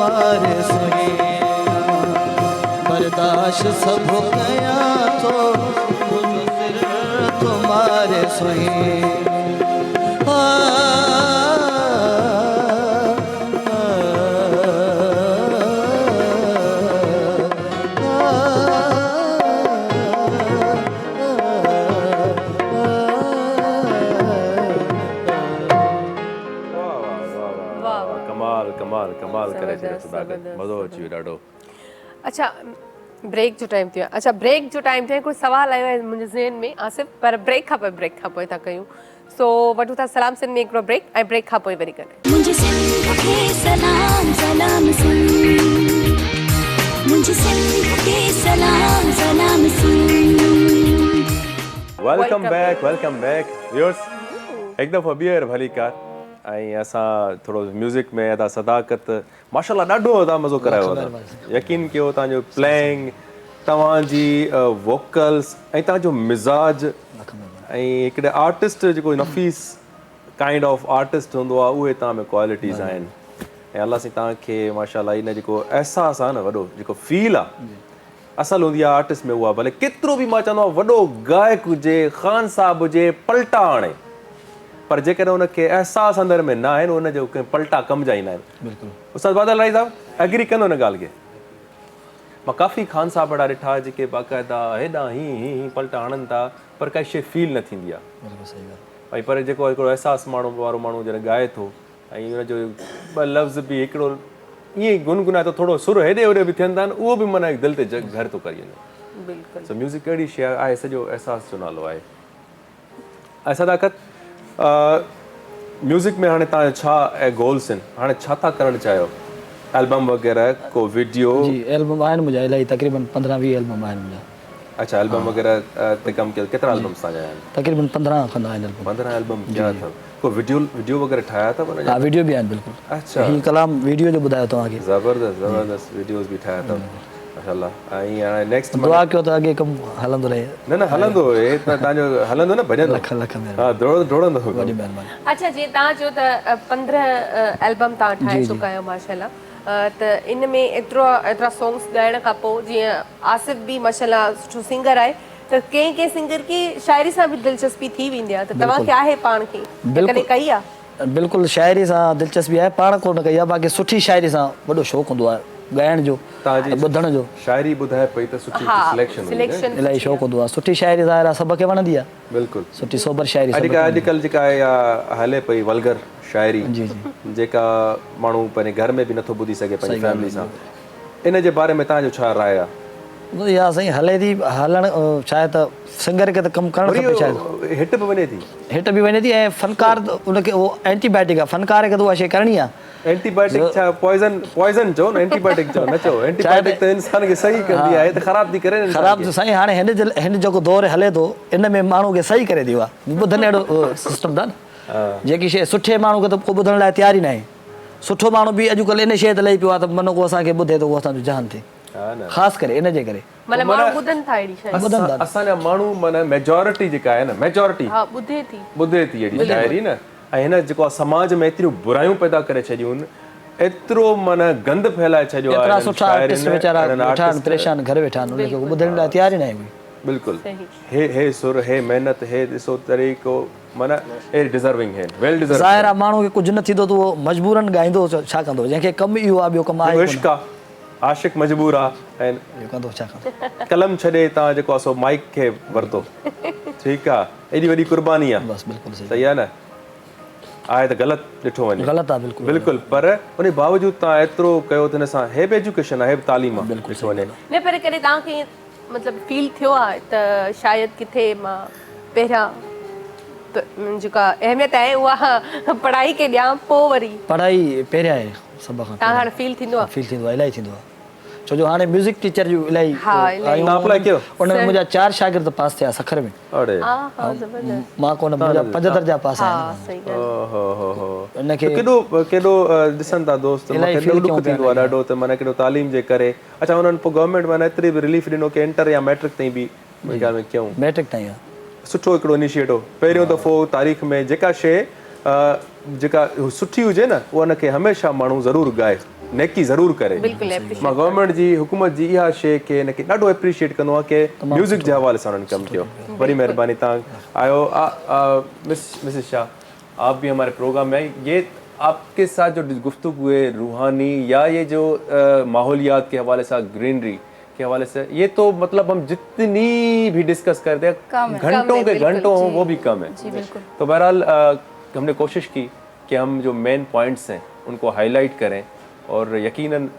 मारे सुहेड़ा बर्दाश्त सब कया तो तुझो सिर तुम्हारे सुहेड़ा कमाल करे छे सदाकत मज़ो अची वियो ॾाढो। अच्छा ब्रेक जो टाइम थियो अच्छा ब्रेक जो टाइम थियो कोई सवाल आयो आहे मुंहिंजे ज़हन में आसिफ पर ब्रेक खां पोइ था कयूं सो वठूं था सलाम सिंध में हिकिड़ो ब्रेक ऐं ब्रेक खां पोइ वरी कॾहिं मुझे सिंध के सलाम सलाम सिंध मुझे सिंध के सलाम सलाम सिंध। वेलकम बैक व्यूअर्स एक दफ़ो ॿीहर भली कार ऐं असां थोरो म्यूज़िक में अदा सदाकत माशाल्लाह ॾाढो तव्हां मज़ो करायो अथव यकीन कयो तव्हांजो प्लेइंग तव्हांजी वोकल्स ऐं तव्हांजो मिज़ाज ऐं हिकिड़े आर्टिस्ट जेको नफ़ीस काइंड ऑफ आर्टिस्ट हूंदो आहे उहे तव्हां में क्वालिटीज़ आहिनि ऐं अलाह साईं तव्हांखे माशाल्लाह इन जेको अहसासु आहे न वॾो जेको फील आहे असल हूंदी आहे आर्टिस्ट में उहा भले केतिरो बि मां चवंदो आहियां वॾो गायक हुजे ख़ान साहब हुजे पलटा आणे पर जेकॾहिं उनखे अहसासु अंदर में न आहिनि उनजो कंहिं पलटा कम जा ईंदा आहिनि। बिल्कुलु उस्ताद बादल राई साहब एग्री कंदो हिन ॻाल्हि खे मां काफ़ी ख़ान साहब वॾा ॾिठा जेके बाक़ाइदा हेॾां ही पलटा आणनि था पर काई शइ फील न थींदी आहे भई पर जेको हिकिड़ो अहसासु वारो माण्हू जॾहिं ॻाए थो ऐं हुनजो ॿ लफ़्ज़ बि हिकिड़ो ईअं ई गुनगुनाए थो थोरो सुर हेॾे होॾे बि थियनि था उहो बि माना दिलि ते घर थो करी वञे। सो म्यूज़िक अहिड़ी शइ आहे सॼो अहसास जो नालो आहे। ऐं सदाकत म्यूज़िक में हाणे तव्हांजा छा गोल्स आहिनि हाणे छा था करणु चाहियो एल्बम वग़ैरह को वीडियो जी एल्बम आहिनि मुंहिंजा इलाही तक़रीबन 15-20 एल्बम आहिनि मुंहिंजा। अच्छा एल्बम वग़ैरह ते कमु कयो केतिरा एल्बम्स तव्हांजा आहिनि? तक़रीबन 15 खंदा आहिनि एल्बम। 15 एल्बम कया अथव को वीडियो वग़ैरह ठाहिया अथव? हा वीडियो बि आहिनि बिल्कुलु। अच्छा ही कलाम वीडियो जो ॿुधायो तव्हांखे ज़बरदस्त वीडियोस बि ठाहिया अथव माशाल्लाह ऐं हाणे नेक्स्ट दुआ कयो त अॻे कमु हलंदो रहे। न हलंदो हे त तव्हांजो हलंदो न भॼन लख हा दौड़ंदो वॾी महिरबानी। अच्छा जीअं तव्हां चयो त 15 एल्बम तव्हां ठाहे चुका आहियो माशाल्लाह त इन में एतिरा सॉन्ग्स ॻाइण खां पोइ जीअं आसिफ बि माशाल्लाह सुठो सिंगर आहे त कंहिं सिंगर की शाइरी सां बि दिलचस्पी थी वेंदी आहे त तव्हांखे आहे पाण खे कॾहिं कई आहे? बिल्कुलु शाइरी सां दिलचस्पी आहे पाण कोन कई आहे बाक़ी सुठी शाइरी सां वॾो शौक़ु हूंदो आहे ॻाइण जो ॿुधण जो। शाइरी ॿुधाए पई त सुठी सिलेक्शन इलाही शौक़ु हूंदो आहे सुठी शाइरी ज़ाहिर सभ खे वणंदी आहे बिल्कुलु सुठी सोबर शाइरी। अॼुकल्ह जेका आहे हले पई वल्गर शाइरी जेका माण्हू पंहिंजे घर में बि नथो ॿुधी सघे पंहिंजी फैमिली सां इन जे बारे में तव्हांजो छा राय आहे? या साईं हले थी हलण छा त सिंगर खे त कमु करणु खपे शायदि हिट बि वञे थी ऐं फनकार उनखे उहो एंटीबायोटिक आहे फनकार खे त उहा शइ करणी आहे। एंटीबायोटिक छा पॉइज़न चओ न एंटीबायोटिक चओ न चओ एंटीबायोटिक त इंसान खे सही कंदी आहे त ख़राब थी करे ख़राब साईं हाणे हिन जेको दौरु हले थो इन में माण्हू खे सही करे थी आहे ॿुधनि अहिड़ो सिस्टम था न जेकी शइ सुठे माण्हू खे त को ॿुधण लाइ तयार ई न आहे सुठो माण्हू बि अॼुकल्ह इन शइ ते लही पियो आहे त मनो को असांखे ॿुधे थो उहो असांजो जहान थिए ख़ासि करे इन जे करे असांजा माण्हू माना मेजॉरिटी जेका आहे न मेजॉरिटी ॿुधे थी अहिड़ी शाइरी न ऐं हिन जेको आहे समाज में एतिरियूं बुरायूं पैदा करे छॾियूं एतिरो माना गंद फैलाए छॾियो आहे बिल्कुलु हे सुर हे मेहनत हे ॾिसो तरीक़ो माना हे डिज़र्विंग है वेल डिज़र्व ज़ाहिर आहे माण्हू खे कुझु न थींदो त उहो मजबूरन ॻाईंदो छा कंदो जंहिंखे कमु इहो आहे ॿियो कमु आहे इश्क आहे आशिक़ मजबूर आहे ऐं कंदो छा कंदो कलम छॾे तव्हां जेको आहे सो माइक खे वरितो ठीकु आहे एॾी वॾी कुर्बानी आहे बसि बिल्कुलु सही आहे न आहे त ग़लति ॾिठो वञे ग़लति आहे बिल्कुलु पर उन बावजूदि तव्हां एतिरो कयो त हिन सां हे बि एजुकेशन आहे हे बि तालीम आहे ॾिठो वञे न पर कॾहिं तव्हांखे मतिलबु फील थियो आहे त शायदि किथे मां पहिरियां जेका अहमियत आहे उहा पढ़ाई खे ॾियां पोइ वरी पढ़ाई पहिरियां आहे सभ खां तव्हां हाणे फील थींदो आहे इलाही थींदो आहे छो जो हाणे म्यूज़िक टीचर जूं इलाही अप्लाई कयो उन में मुंहिंजा 4 शागिर्द पास थिया सखर में मां कोन मुंहिंजा 5 दर्जा पास आहिनि इनखे केॾो ॾिसनि था दोस्त केॾो ॾुख थींदो आहे ॾाढो त माना केॾो तालीम जे करे अच्छा उन्हनि पोइ गवर्नमेंट माना एतिरी बि रिलीफ ॾिनो की इंटर या मैट्रिक ताईं बि ख़्याल में कयूं मैट्रिक ताईं सुठो हिकिड़ो इनिशिएटिव पहिरियों दफ़ो तारीख़ में जेका शइ जेका सुठी हुजे न उहा उनखे हमेशह माण्हू ज़रूरु ॻाए नेकी ज़रूरु करे। मां गवर्नमेंट जी हुकूमत जी इहा शइ खे हिनखे ॾाढो एप्रिशिएट कंदो आहे कि म्यूज़िक जे हवाले सां उन्हनि कमु कयो। बड़ी मेहरबानी तव्हां आयो। मिसिस शाह, आप भी हमारे प्रोग्राम में, ये आपके साथ जो गुफ्तगू है रूहानी या ये जो माहौलियात के हवाले से, ग्रीनरी के हवाले से, ये तो मतलब हम जितनी भी डिस्कस करते हैं घंटों के घंटों हों वो भी कम है। तो बहरहाल हमने कोशिश की कि हम जो मेन पॉइंट्स हैं उनको हाईलाइट करें और यकीनन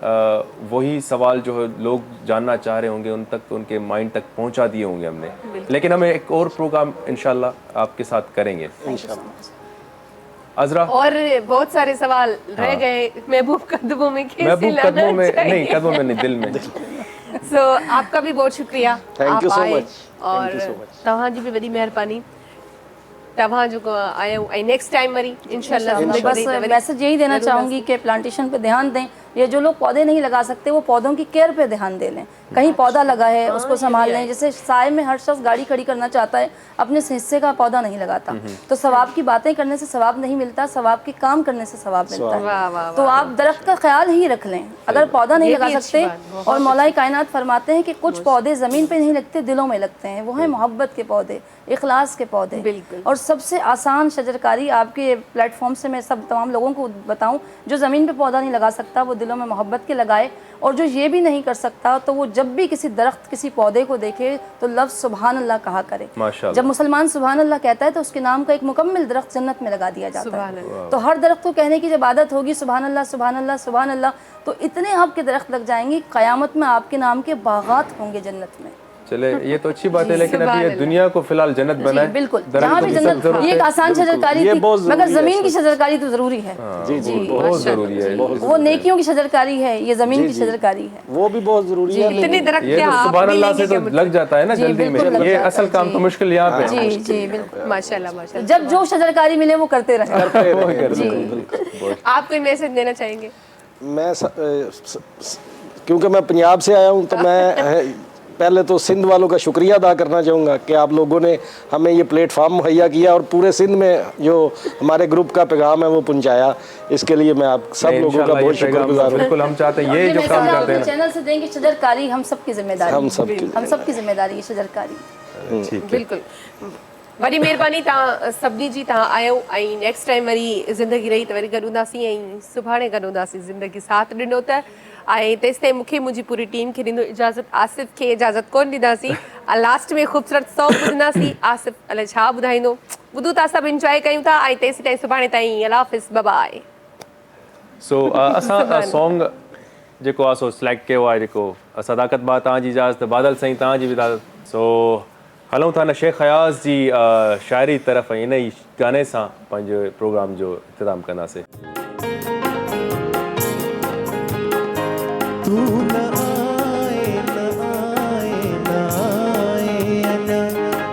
वही सवाल जो है लोग जानना चाह रहे होंगे उन तक, उनके माइंड तक पहुंचा दिए होंगे हमने। लेकिन हम एक और प्रोग्राम इंशाल्लाह आपके साथ करेंगे अजरा। और बहुत सारे सवाल रह गए महबूब कदमों में, महबूब कदमों में नहीं, कदमों में नहीं, दिल में। सो आपका भी बहुत शुक्रिया, थैंक यू सो मच, और तव्हां जी भी वॾी महिरबानी, तव्हां जो आयो ऐं नेक्स्ट टाइम वरी इंशाल्लाह। बस मैसेज यही देना चाहूँगी कि प्लांटेशन पे ध्यान दें। ये जो लोग पौधे नहीं लगा सकते वो पौधों की केयर पे ध्यान दे लें। कहीं पौधा लगा है उसको संभाल लें। जैसे साय में हर शख्स गाड़ी खड़ी करना चाहता है, अपने हिस्से का पौधा नहीं लगाता, तो सवाब की बातें करने से सवाब नहीं मिलता, सवाब के काम करने से सवाब मिलता है। तो आप दरख्त का ख्याल ही रख लें। अगर पौधा नहीं लगा सकते, और मौलाई कायनात फरमाते हैं कि कुछ पौधे ज़मीन पे नहीं लगते, दिलों में लगते हैं, वो हैं मोहब्बत के पौधे, इखलास के पौधे। और सबसे आसान शजरकारी आपके प्लेटफॉर्म से मैं सब तमाम लोगों को बताऊं, जो ज़मीन पे पौधा नहीं लगा सकता वो दिलों में मोहब्बत के लगाए, और जो ये भी नहीं कर सकता तो वो जब भी किसी दरख्त, किसी पौधे को देखे तो लफ्ज़ सुभान अल्लाह कहा करे। जब मुसलमान सुभान अल्लाह कहता है तो उसके नाम का एक मुकम्मल दरख्त जन्नत में लगा दिया जाता है। तो हर दरख्त को कहने की जब आदत होगी सुभान अल्लाह सुभान अल्लाह सुभान अल्लाह, तो इतने आपके दरख्त लग जाएंगे, क़यामत में आपके नाम के बागात होंगे जन्नत में। चले, ये तो अच्छी बात है, लेकिन अभी ये दुनिया को फिलहाल जन्नत बनाए। बिल्कुल, जहाँ भी जन्नत, ये एक आसान शजरकारी थी, मगर जमीन की शजरकारी तो जरूरी है। जी जी, बहुत जरूरी है। वो नेकियों की शजरकारी है, ये जमीन की शजरकारी है, वो भी बहुत जरूरी है। इतने दरख्त ये तो सुभान अल्लाह से तो लग जाता है ना जल्दी में, ये असल काम तो मुश्किल यहाँ पे। जी जी बिल्कुल, माशाल्लाह माशाल्लाह। जब जो शजरकारी मिले वो करते रहे। आप कोई मैसेज देना चाहेंगे? मैं क्योंकि मैं पंजाब से आया हूँ तो मैं पहले तो सिंध वालों का शुक्रिया अदा करना चाहूँगा कि आप लोगों ने हमें ये प्लेटफार्म मुहैया किया और पूरे सिंध में जो हमारे ग्रुप का पैगाम है वो पहुँचाया। इसके लिए मैं आप सब लोगों का बहुत शुक्रगुजार हूँ। बिल्कुल, हम चाहते हैं ये जो काम करते हैं चैनल से देंगे शजरकारी, हम सबकी जिम्मेदारी, हम सबकी जिम्मेदारी है शजरकारी। बिल्कुल, वॾी महिरबानी तव्हां सभिनी जी, तव्हां आयो ऐं नेक्स्ट टाइम वरी ज़िंदगी रही त वरी गॾु हूंदासीं ऐं सुभाणे गॾु हूंदासीं। ज़िंदगी साथ ॾिनो त, ऐं तेसि ताईं मूंखे मुंहिंजी पूरी टीम खे ॾींदो इजाज़त, आसिफ़ खे इजाज़त कोन ॾींदासीं। लास्ट में ख़ूबसूरत सॉन्ग ॿुधंदासीं, आसिफ़ अलाए छा ॿुधाईंदो, ॿुधूं था, सभु इंजॉय कयूं था, ऐं तेसि ताईं सुभाणे ताईं अल्लाह हाफ़िज़, बाय बाय। सो असां सॉन्ग जेको आहे सो सिलेक्ट कयो आहे, जेको सदाकत बा तव्हांजी इजाज़त, बादल साईं तव्हांजी बि इजाज़त। सो हलूं था न शेख अयाज़ जी शाइरी तरफ़, ऐं इन ई गाने सां पंहिंजे प्रोग्राम जो इख़्तिताम कंदासीं। तू न आए न आए न आए न,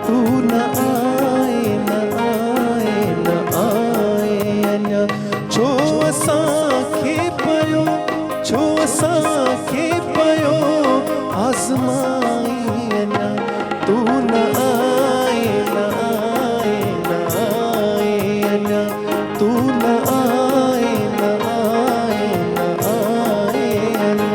तू न आए न आए न आए न, छो असांखे पयो, छो असांखे पयो आज़माई न, तू न आए न आए न आए न, तू न आए न आए न आए न।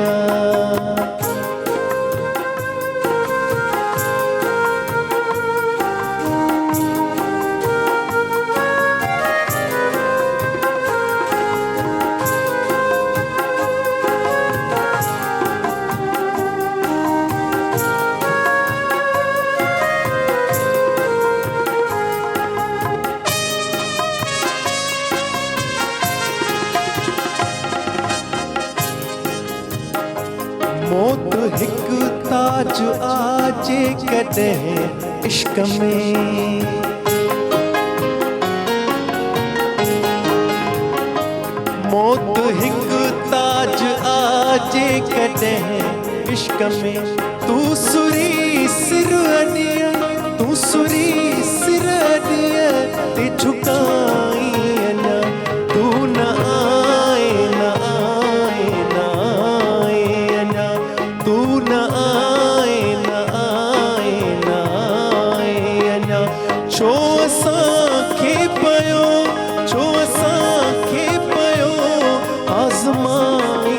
मौत हिकु ताज आजे कॾहिं इश्क में, मौत हिकु ताज आजे कॾहिं इश्क में, तू सुरी सिर अॾिय, तू सुरी सिर अॾिय ते झुकाई अञा, तू न आए न आए न आए अञा, तू न आए न आए न आए अञा, छो असांखे पयो, छो असांखे पयो आज़माई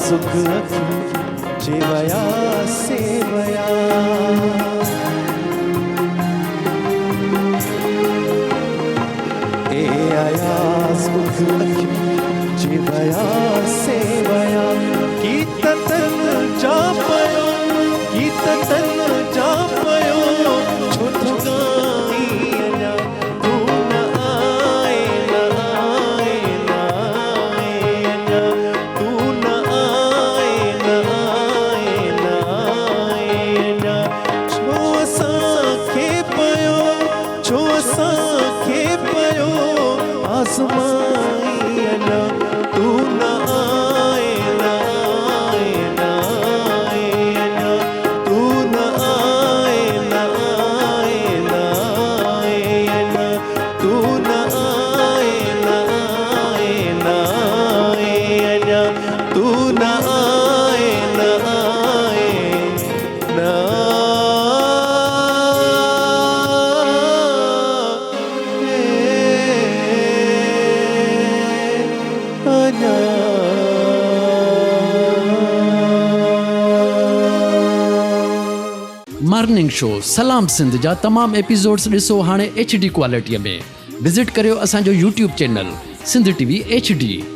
सुख जेवया सेवया ए आया सुख जेवया सेवया कीर्तन जापयो कीर्तन जापयो छुट गाई अञा तू न आए न आए न आए अञा तू न आए न आए न आए अञा छो असांखे पयो छो असांखे पयो आसमाई अञा तू न आए न आए न आए अञा तू न आए न आए न आए अञा तू न आए न आए न आए अञा तू न आए न आए न मॉर्निंग शो सलाम सिंध जा तमाम एपिसोड्स ॾिसो हाणे HD क्वालिटीअ में विज़िट करियो असांजो YouTube channel Sindh TV HD।